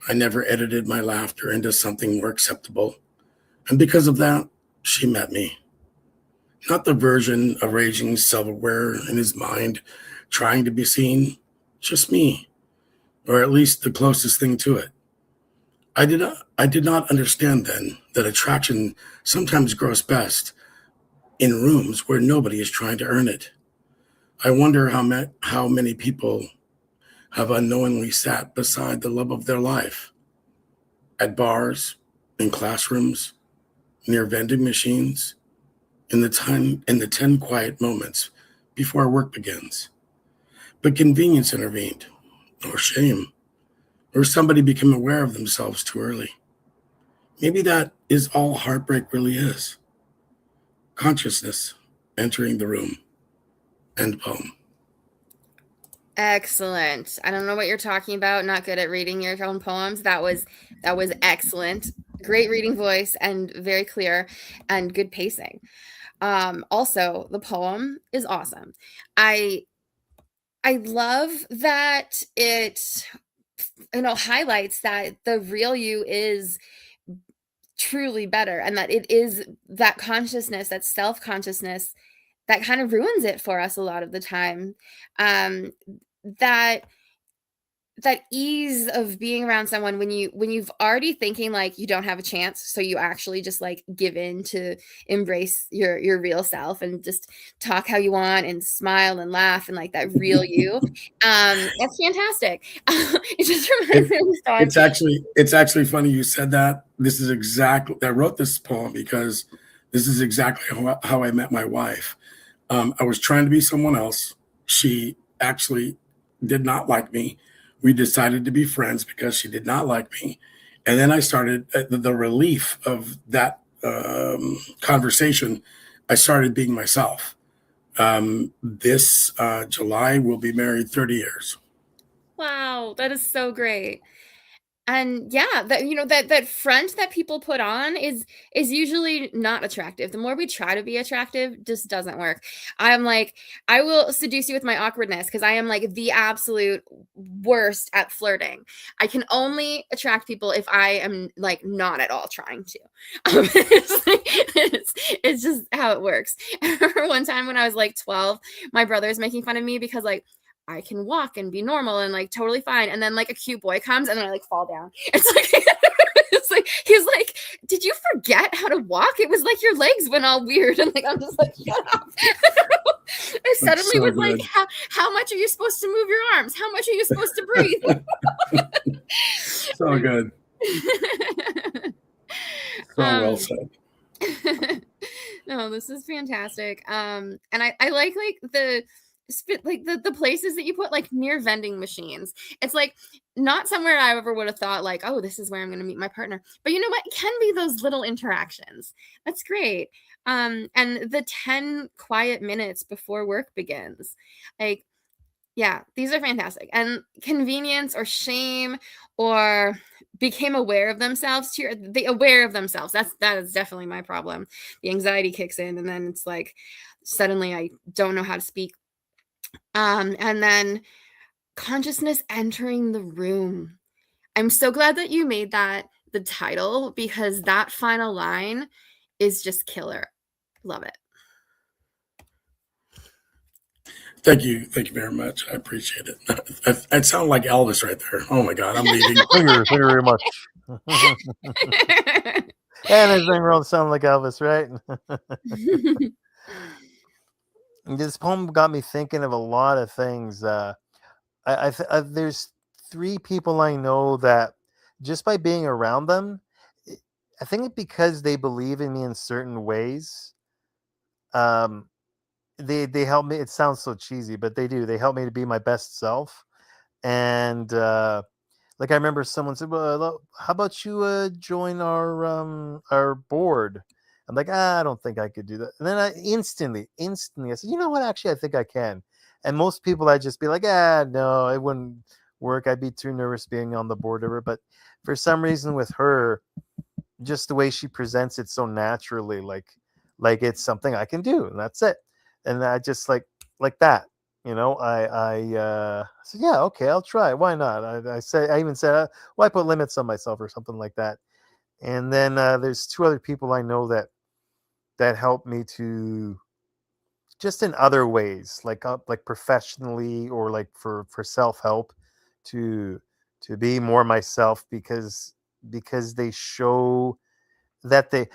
I never edited my laughter into something more acceptable. And because of that, she met me. Not the version of raging self-aware in his mind, trying to be seen, just me, or at least the closest thing to it. I did not understand then that attraction sometimes grows best in rooms where nobody is trying to earn it. I wonder how many people have unknowingly sat beside the love of their life, at bars, in classrooms, near vending machines, in the 10 quiet moments before work begins. But convenience intervened, or shame, or somebody became aware of themselves too early. Maybe that is all heartbreak really is. Consciousness entering the room. End poem. Excellent. I don't know what you're talking about. Not good at reading your own poems. That was excellent. Great reading voice and very clear and good pacing. Also, the poem is awesome. I love that it highlights that the real you is truly better, and that it is that consciousness, that self-consciousness that kind of ruins it for us a lot of the time. That ease of being around someone when you've already thinking like you don't have a chance, so you actually just like give in to embrace your real self and just talk how you want and smile and laugh and like that real you. That's fantastic. It just reminds me of the song. It's actually funny you said that. This is exactly, I wrote this poem because this is exactly how I met my wife. I was trying to be someone else. She actually did not like me. We decided to be friends because she did not like me. And then I started the relief of that conversation. I started being myself. This July, we'll be married 30 years. Wow, that is so great. And yeah, that front that people put on is usually not attractive. The more we try to be attractive, just doesn't work. I'm like, I will seduce you with my awkwardness because I am like the absolute worst at flirting. I can only attract people if I am like not at all trying to. It's just how it works. I remember one time when I was like 12, my brother was making fun of me because like I can walk and be normal and like totally fine. And then like a cute boy comes and then I like fall down. It's like, it's like, he's like, did you forget how to walk? It was like your legs went all weird. And like, I'm just like, shut up. I suddenly so was good. like, how much are you supposed to move your arms? How much are you supposed to breathe? So good. So well said. No, this is fantastic. And I like the the places that you put like near vending machines. It's like not somewhere I ever would have thought like, oh, this is where I'm going to meet my partner. But you know what? It can be those little interactions. That's great. And the 10 quiet minutes before work begins. Like, yeah, these are fantastic. And convenience or shame or became aware of themselves the aware of themselves. That is definitely my problem. The anxiety kicks in and then it's like suddenly I don't know how to speak. And then consciousness entering the room. I'm so glad that you made that the title because that final line is just killer. Love it. Thank you very much. I appreciate it. I sound like Elvis right there. Oh my God, I'm leaving. Thank you very much. And everything wrong sound like Elvis, right? This poem got me thinking of a lot of things. There's 3 people I know that just by being around them, I think because they believe in me in certain ways, they help me. It sounds so cheesy, but they do. They help me to be my best self. And like I remember someone said, "Well, how about you join our board?" I'm like, I don't think I could do that. And then I instantly, I said, you know what? Actually, I think I can. And most people, I'd just be like, no, it wouldn't work. I'd be too nervous being on the board of her. But for some reason, with her, just the way she presents it so naturally, like it's something I can do, and that's it. And I just like that. I said, yeah, okay, I'll try. Why not? I even said, why put limits on myself or something like that. And then there's 2 other people I know that help me to just in other ways, like professionally or like for self-help to be more myself because they show that the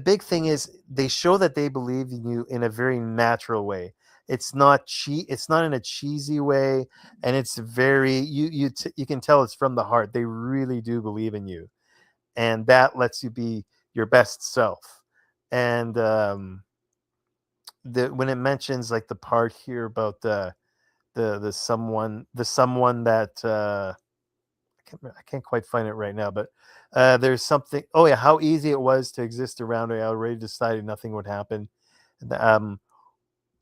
big thing is they show that they believe in you in a very natural way. It's not it's not in a cheesy way, and it's very you can tell it's from the heart. They really do believe in you, and that lets you be your best self. And when it mentions like the part here about the someone that I can't quite find it right now, but there's something. Oh yeah, how easy it was to exist around her. I already decided nothing would happen.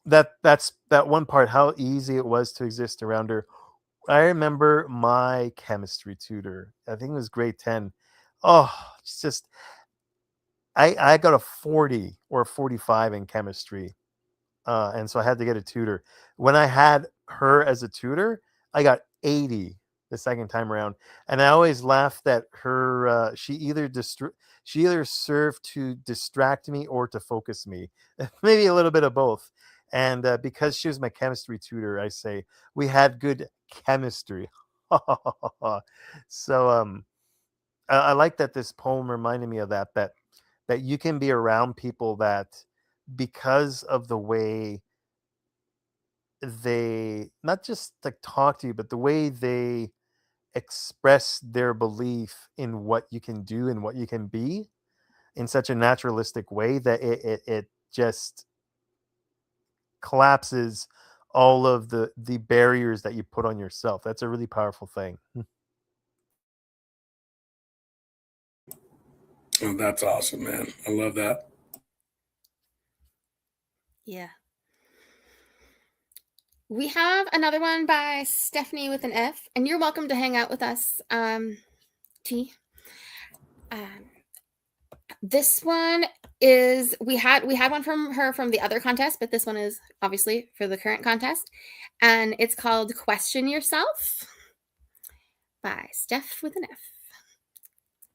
That's that one part. How easy it was to exist around her. I remember my chemistry tutor. I think it was grade 10. Oh, it's just I got a 40 or a 45 in chemistry, and so I had to get a tutor. When I had her as a tutor, I got 80 the second time around. And I always laugh that her she either served to distract me or to focus me, maybe a little bit of both. And because she was my chemistry tutor, I say we had good chemistry. So I like that this poem reminded me of that you can be around people that, because of the way they not just like talk to you, but the way they express their belief in what you can do and what you can be in such a naturalistic way, that it just collapses all of the barriers that you put on yourself. That's a really powerful thing. Oh, that's awesome, man. I love that. Yeah. We have another one by Stephanie with an F, and you're welcome to hang out with us, T. This one is we had one from her from the other contest, but this one is obviously for the current contest, and it's called "Question Yourself" by Steph with an F.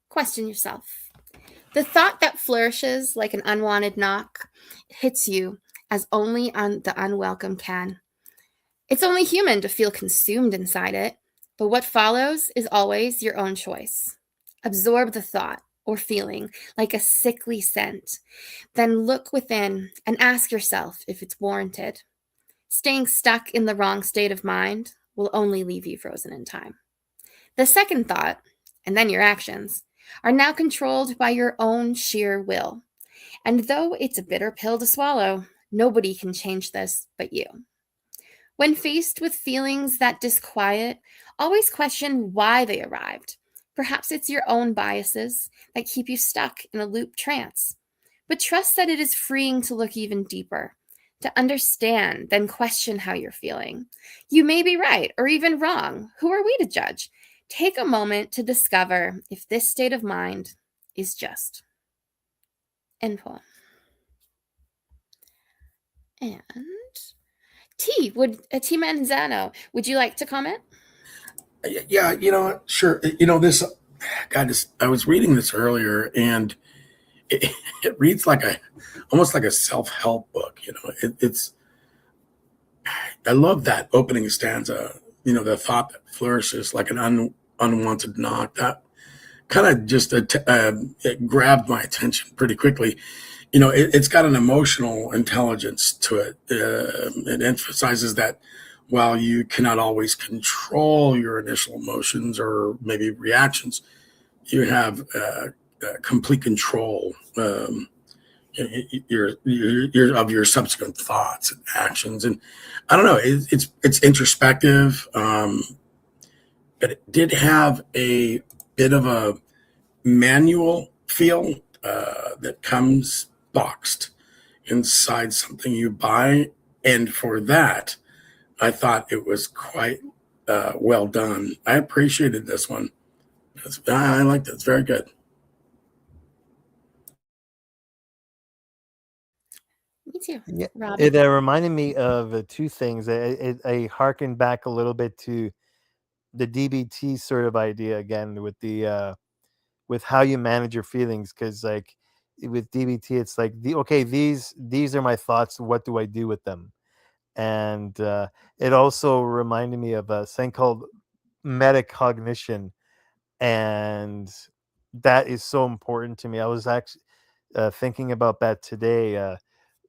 Question yourself. The thought that flourishes like an unwanted knock hits you as only the unwelcome can. It's only human to feel consumed inside it, but what follows is always your own choice. Absorb the thought or feeling like a sickly scent. Then look within and ask yourself if it's warranted. Staying stuck in the wrong state of mind will only leave you frozen in time. The second thought, and then your actions, are now controlled by your own sheer will. And though it's a bitter pill to swallow, nobody can change this but you. When faced with feelings that disquiet, always question why they arrived. Perhaps it's your own biases that keep you stuck in a loop trance. But trust that it is freeing to look even deeper, to understand, then question how you're feeling. You may be right or even wrong. Who are we to judge? Take a moment to discover if this state of mind is just. End poem. And T Manzano, would you like to comment? Yeah, sure. This, God, I was reading this earlier, and it reads like almost like a self-help book. It's, I love that opening stanza. The thought that flourishes like an unwanted knock. That kind of just it grabbed my attention pretty quickly. It's got an emotional intelligence to it. It emphasizes that while you cannot always control your initial emotions or maybe reactions, you have complete control of your subsequent thoughts and actions. And I don't know, it's introspective, but it did have a bit of a manual feel that comes boxed inside something you buy. And for that, I thought it was quite well done. I appreciated this one. I liked it. It's very good. Me too. Yeah, Rob. it reminded me of two things. I harkened back a little bit to the DBT sort of idea again with the with how you manage your feelings, because like with DBT, it's like these are my thoughts. What do I do with them? And it also reminded me of a thing called metacognition, and that is so important to me. I was actually thinking about that today.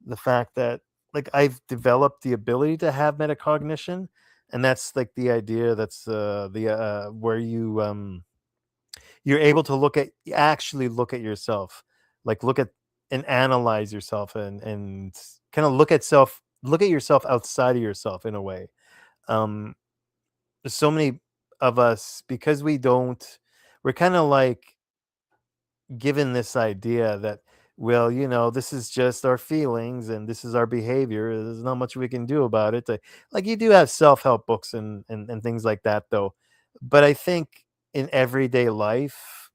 The fact that like I've developed the ability to have metacognition, and that's like the idea that's the where you're able to actually look at yourself, like look at and analyze yourself, and kind of look at yourself outside of yourself in a way. um so many of us, because we're kind of like given this idea that, well, this is just our feelings and this is our behavior, there's not much we can do about it. Like you do have self-help books and things like that though, but I think in everyday life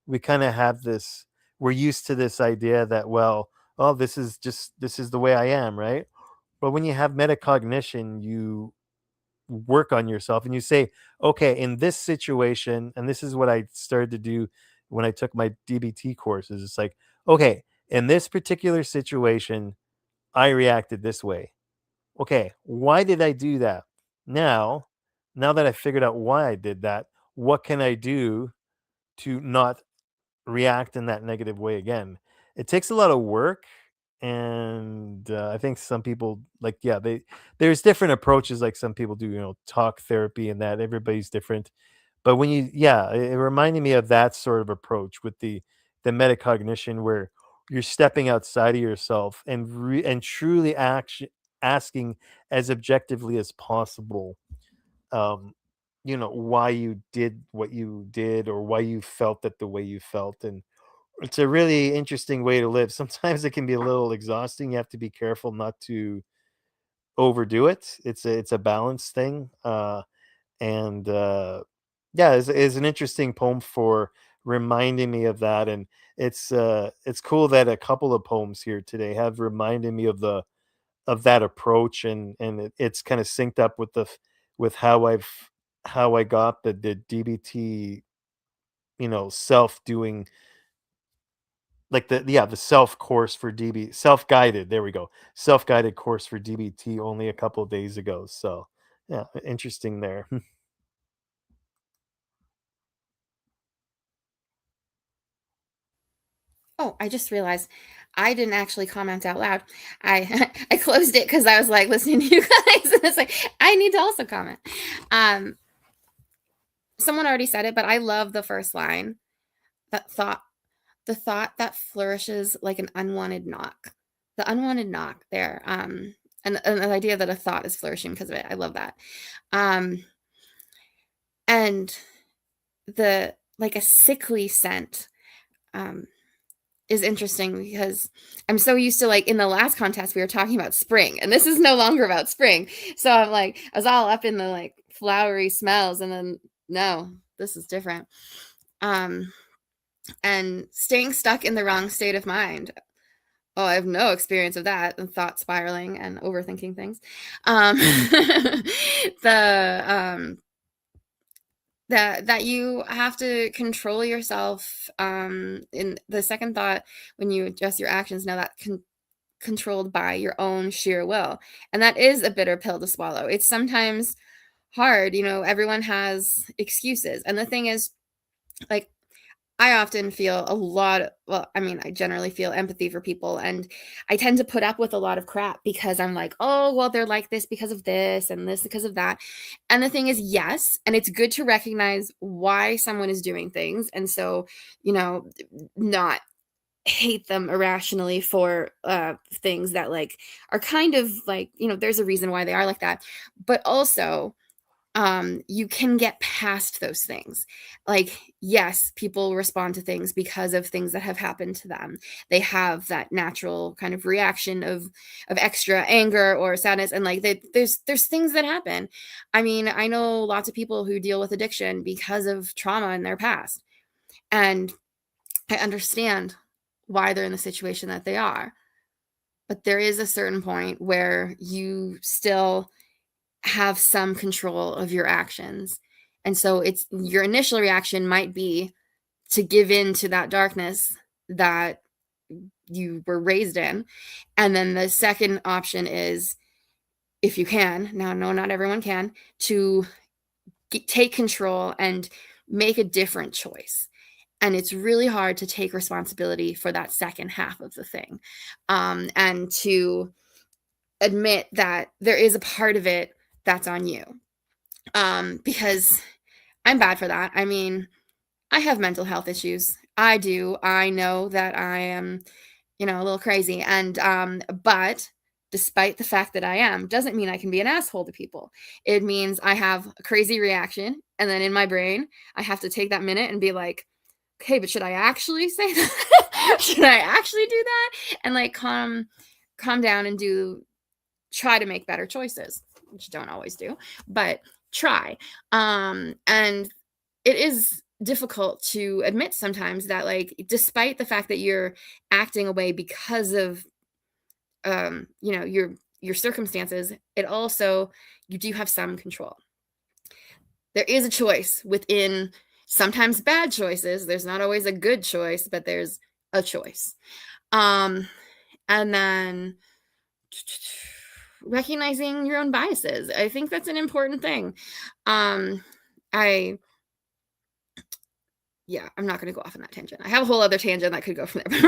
we kind of have this, we're used to this idea that, well, oh, this is the way I am, right? But when you have metacognition, work on yourself and you say, okay, in this situation, and this is what I started to do when I took my DBT courses. It's like, okay, in this particular situation, I reacted this way. Okay, why did I do that? Now that I figured out why I did that, what can I do to not react in that negative way again? It takes a lot of work, and I think some people like, yeah, there's different approaches. Like some people do, talk therapy, and that everybody's different. But when it reminded me of that sort of approach with the metacognition, where you're stepping outside of yourself and truly asking as objectively as possible, um, why you did what you did or why you felt that the way you felt. And it's a really interesting way to live. Sometimes it can be a little exhausting. You have to be careful not to overdo it. It's a balance thing. And yeah, is an interesting poem for reminding me of that. And it's cool that a couple of poems here today have reminded me of that approach, and it's kind of synced up with with how I got the DBT, self doing, like the self course for self-guided, there we go, self-guided course for DBT only a couple of days ago. So yeah, interesting there. Oh, I just realized I didn't actually comment out loud. I I closed it because I was like listening to you guys, and it's like I need to also comment. Um, Someone already said it, but I love the first line. That thought, the thought that flourishes like an unwanted knock. The unwanted knock there. And the idea that a thought is flourishing because of it. I love that. Um, and the like a sickly scent. Is interesting because I'm so used to, like, in the last contest we were talking about spring, and this is no longer about spring. So I'm like, I was all up in the like flowery smells, and then no, this is different. Um, and staying stuck in the wrong state of mind. Oh, I have no experience of that, and thought spiraling and overthinking things. The that you have to control yourself, in the second thought, when you adjust your actions, now that controlled by your own sheer will, and that is a bitter pill to swallow. It's sometimes hard. Everyone has excuses, and the thing is, like, I often feel I generally feel empathy for people, and I tend to put up with a lot of crap because I'm like, oh, well, they're like this because of this and this because of that. And the thing is, yes, and it's good to recognize why someone is doing things. And so, not hate them irrationally for things that like are kind of like, there's a reason why they are like that. But also, you can get past those things. Like, yes, people respond to things because of things that have happened to them. They have that natural kind of reaction of extra anger or sadness, and like there's things that happen. I mean, I know lots of people who deal with addiction because of trauma in their past, and I understand why they're in the situation that they are. But there is a certain point where you still have some control of your actions. And so it's your initial reaction might be to give in to that darkness that you were raised in. And then the second option is, if you can, now, no, not everyone can, to take control and make a different choice. And it's really hard to take responsibility for that second half of the thing, and to admit that there is a part of it that's on you, because I'm bad for that. I mean, I have mental health issues. I do. I know that I am, a little crazy. And, but despite the fact that I am, doesn't mean I can be an asshole to people. It means I have a crazy reaction. And then in my brain, I have to take that minute and be like, okay, but should I actually say that? Should I actually do that? And like calm down and try to make better choices, which don't always do, but try. And it is difficult to admit sometimes that, like, despite the fact that you're acting away because of, your circumstances, it also, you do have some control. There is a choice within sometimes bad choices. There's not always a good choice, but there's a choice. And then recognizing your own biases. I think that's an important thing. I'm not going to go off on that tangent. I have a whole other tangent that could go from there.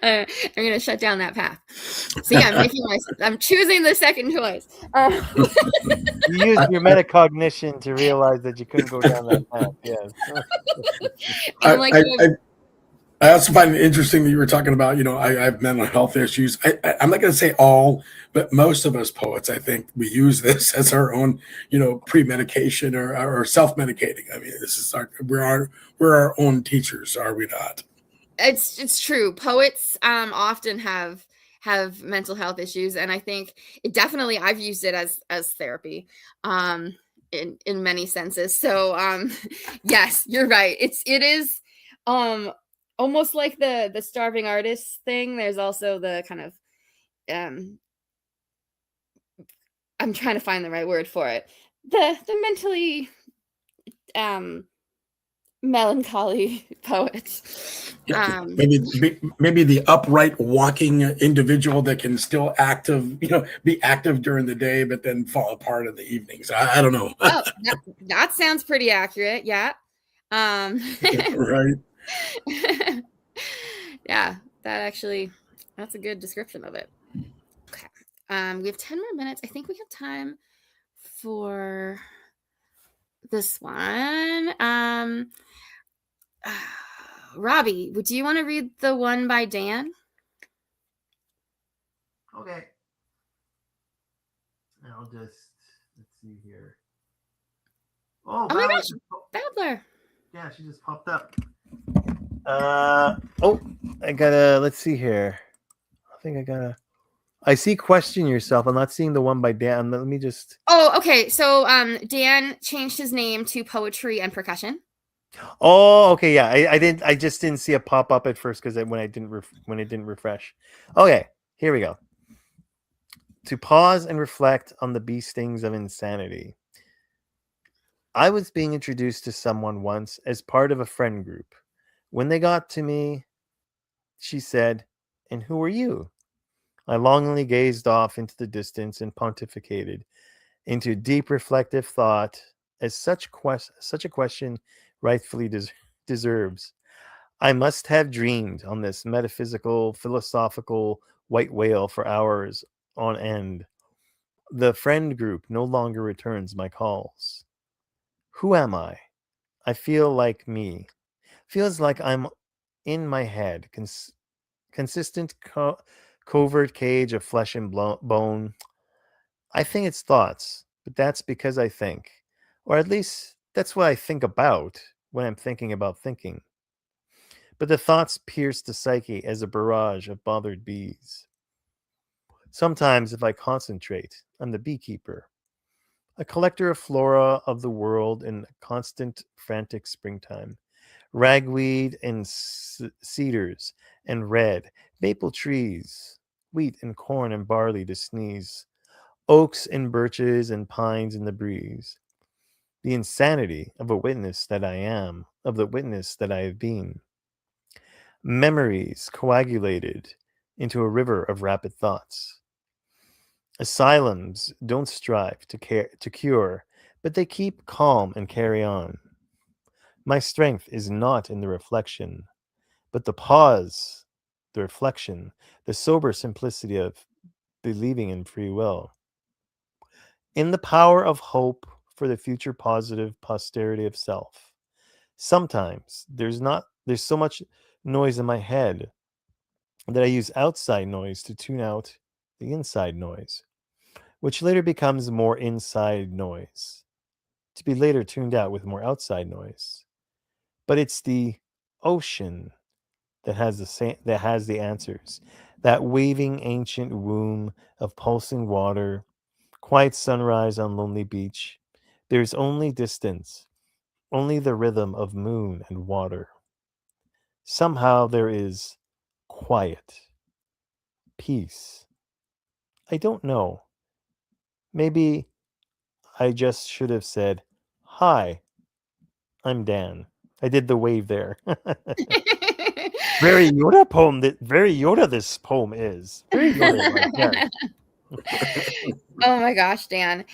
I'm going to shut down that path. So yeah, I'm choosing the second choice. You used your metacognition to realize that you couldn't go down that path. Yes. I also find it interesting that you were talking about, I have mental health issues. I'm not going to say all, but most of us poets, I think we use this as our own, pre-medication or self-medicating. I mean, this is we're our own teachers, are we not? It's true. Poets often have mental health issues, and I think definitely I've used it as therapy in many senses. So yes, you're right. It is almost like the starving artist thing. There's also the kind of I'm trying to find the right word for it. The mentally melancholy poet. Maybe the upright walking individual that can still be active during the day, but then fall apart in the evenings. I don't know. Oh, that sounds pretty accurate. Yeah. Right. Yeah, that's a good description of it. Okay. We have 10 more minutes. I think we have time for this one. Robbie, do you want to read the one by Dan? Okay. I'll let's see here. Oh my gosh, Babbler. Yeah, she just popped up. Let's see here. I see question yourself. I'm not seeing the one by Dan. Let me just. Oh, okay. So Dan changed his name to Poetry and Percussion. Oh, okay, yeah. I just didn't see a pop up at first because when it didn't refresh. Okay, here we go. To pause and reflect on the bee stings of insanity. I was being introduced to someone once as part of a friend group. When they got to me, she said, "And who are you?" I longingly gazed off into the distance and pontificated into deep reflective thought, as such a question rightfully deserves. I must have dreamed on this metaphysical, philosophical white whale for hours on end. The friend group no longer returns my calls. Who am I? I feel like me. Feels like I'm in my head, consistent covert cage of flesh and bone. I think it's thoughts, but that's because I think. Or at least that's what I think about when I'm thinking about thinking. But the thoughts pierce the psyche as a barrage of bothered bees. Sometimes, if I concentrate, I'm the beekeeper, a collector of flora of the world in constant, frantic springtime. Ragweed and cedars and red, maple trees, wheat and corn and barley to sneeze, oaks and birches and pines in the breeze. The insanity of a witness that I am, of the witness that I have been. Memories coagulated into a river of rapid thoughts. Asylums don't strive to cure, but they keep calm and carry on. My strength is not in the reflection, but the pause, the reflection, the sober simplicity of believing in free will. In the power of hope for the future positive posterity of self. Sometimes there's so much noise in my head that I use outside noise to tune out the inside noise, which later becomes more inside noise, to be later tuned out with more outside noise. But it's the ocean that has the answers, that waving ancient womb of pulsing water, quiet sunrise on lonely beach. There's only distance, only the rhythm of moon and water. Somehow there is quiet, peace, I don't know. Maybe I just should have said, "Hi, I'm Dan." I did the wave there. Very Yoda poem. Very Yoda. This poem is very Yoda. Like, yeah. Oh my gosh, Dan.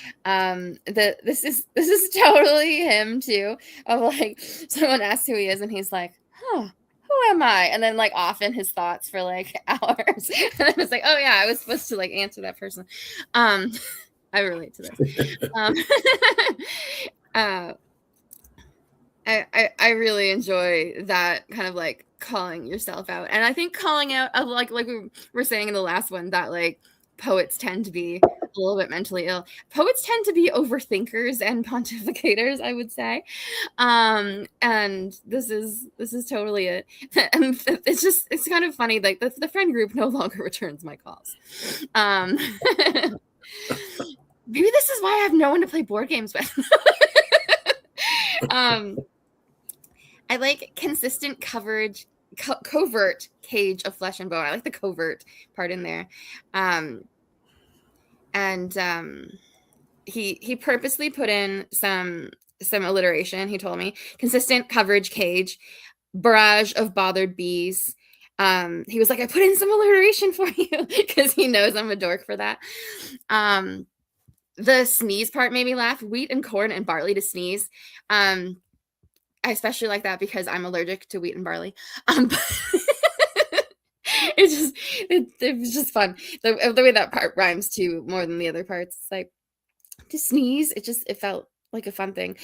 This is totally him too. Of like someone asks who he is and he's like, huh, who am I? And then like off in his thoughts for like hours. And then it's like, oh yeah, I was supposed to like answer that person. I relate to this. I really enjoy that kind of like calling yourself out. And I think calling out of like we were saying in the last one that like poets tend to be a little bit mentally ill. Poets tend to be overthinkers and pontificators, I would say. And this is totally it. And it's kind of funny, like the friend group no longer returns my calls. Maybe this is why I have no one to play board games with. I like consistent coverage, covert cage of flesh and bone. I like the covert part in there. He purposely put in some alliteration. He told me consistent coverage cage, barrage of bothered bees. He was like, I put in some alliteration for you because he knows I'm a dork for that. The sneeze part made me laugh. Wheat and corn and barley to sneeze. I especially like that because I'm allergic to wheat and barley. It was just fun. The way that part rhymes too, more than the other parts. It's like to sneeze. It felt like a fun thing.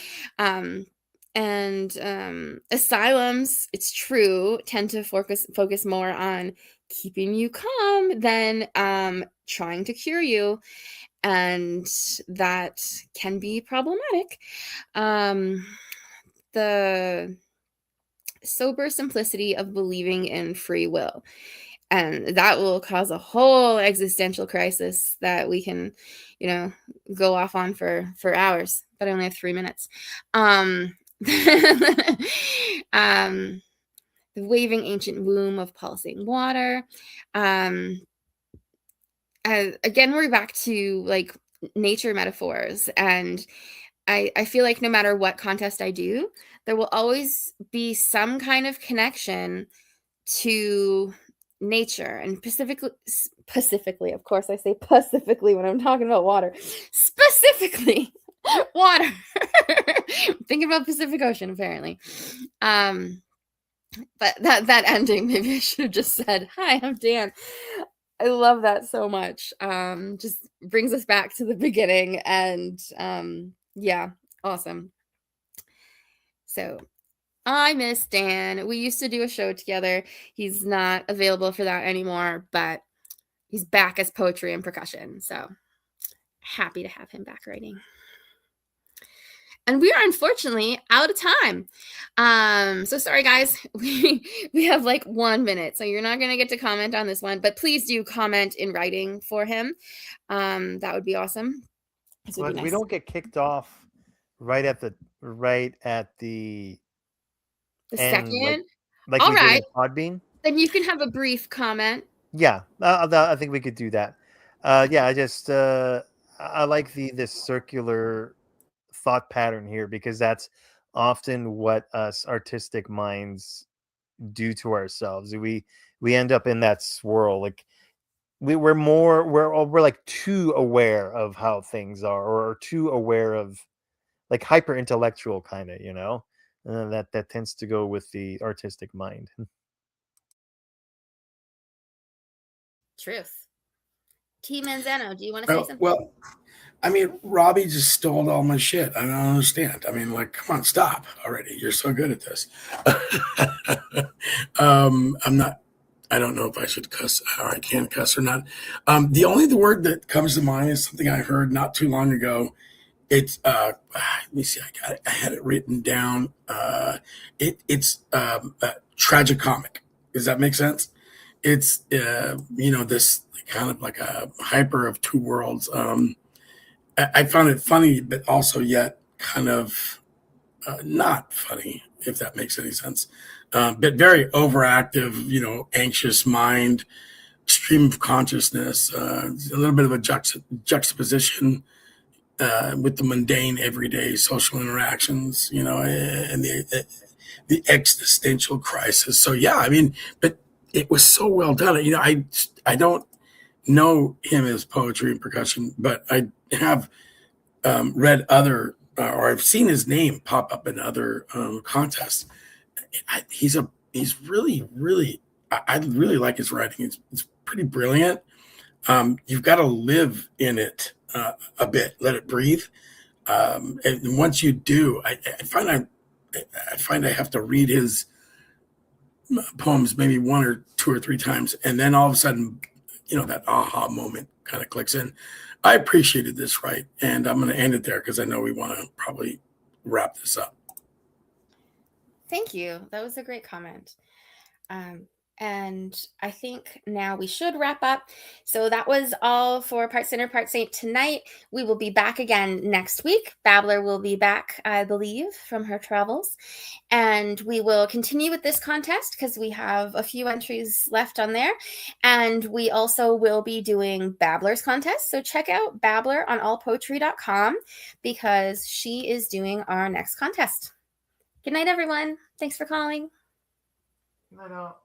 Asylums, it's true, tend to focus more on keeping you calm than trying to cure you. And that can be problematic. The sober simplicity of believing in free will. And that will cause a whole existential crisis that we can, go off on for hours, but I only have 3 minutes. The waving ancient womb of pulsing water. Again, we're back to like nature metaphors, and I feel like no matter what contest I do, there will always be some kind of connection to nature, and specifically, of course, I say specifically when I'm talking about water, specifically water. Thinking about Pacific Ocean, apparently. But that ending, maybe I should have just said, "Hi, I'm Dan." I love that so much. Just brings us back to the beginning, and yeah, awesome. So I miss Dan. We used to do a show together. He's not available for that anymore, but he's back as poetry and percussion. So happy to have him back writing. And we are unfortunately out of time. So sorry, guys. We have like 1 minute, so you're not going to get to comment on this one, but please do comment in writing for him. That would be awesome. But nice. We don't get kicked off right at the end, second. Like all we right. did in Podbean. Then you can have a brief comment. Yeah, I think we could do that. Yeah, I just I like this circular thought pattern here, because that's often what us artistic minds do to ourselves. We end up in that swirl. Like we're like too aware of how things are, or too aware of like hyper intellectual kind of, that tends to go with the artistic mind. Truth. T. Manzano, do you want to say something? Well, I mean, Robbie just stole all my shit. I don't understand. I mean, like, come on, stop already. You're so good at this. I don't know if I should cuss or I can cuss or not. The only word that comes to mind is something I heard not too long ago. It's let me see. I had it written down. It's tragicomic. Does that make sense? It's this kind of like a hyper of two worlds. I found it funny, but also yet kind of not funny, if that makes any sense. But very overactive, anxious mind. stream of consciousness, a little bit of a juxtaposition with the mundane, everyday social interactions, you know, and the existential crisis. So yeah, I mean, but it was so well done. You know, I don't know him as poetry and percussion, but I have read other, or I've seen his name pop up in other contests. He's really, really, I really like his writing. It's pretty brilliant. You've got to live in it a bit, let it breathe. And once you do, I find I have to read his poems maybe one or two or three times, and then all of a sudden, you know, that aha moment kind of clicks in. I appreciated this, right? And I'm going to end it there because I know we want to probably wrap this up. Thank you. That was a great comment. And I think now we should wrap up. So that was all for Part Sinner, Part Saint tonight. We will be back again next week. Babbler will be back, I believe, from her travels. And we will continue with this contest because we have a few entries left on there. And we also will be doing Babbler's contest. So check out Babbler on allpoetry.com because she is doing our next contest. Good night, everyone. Thanks for calling. Good night, all.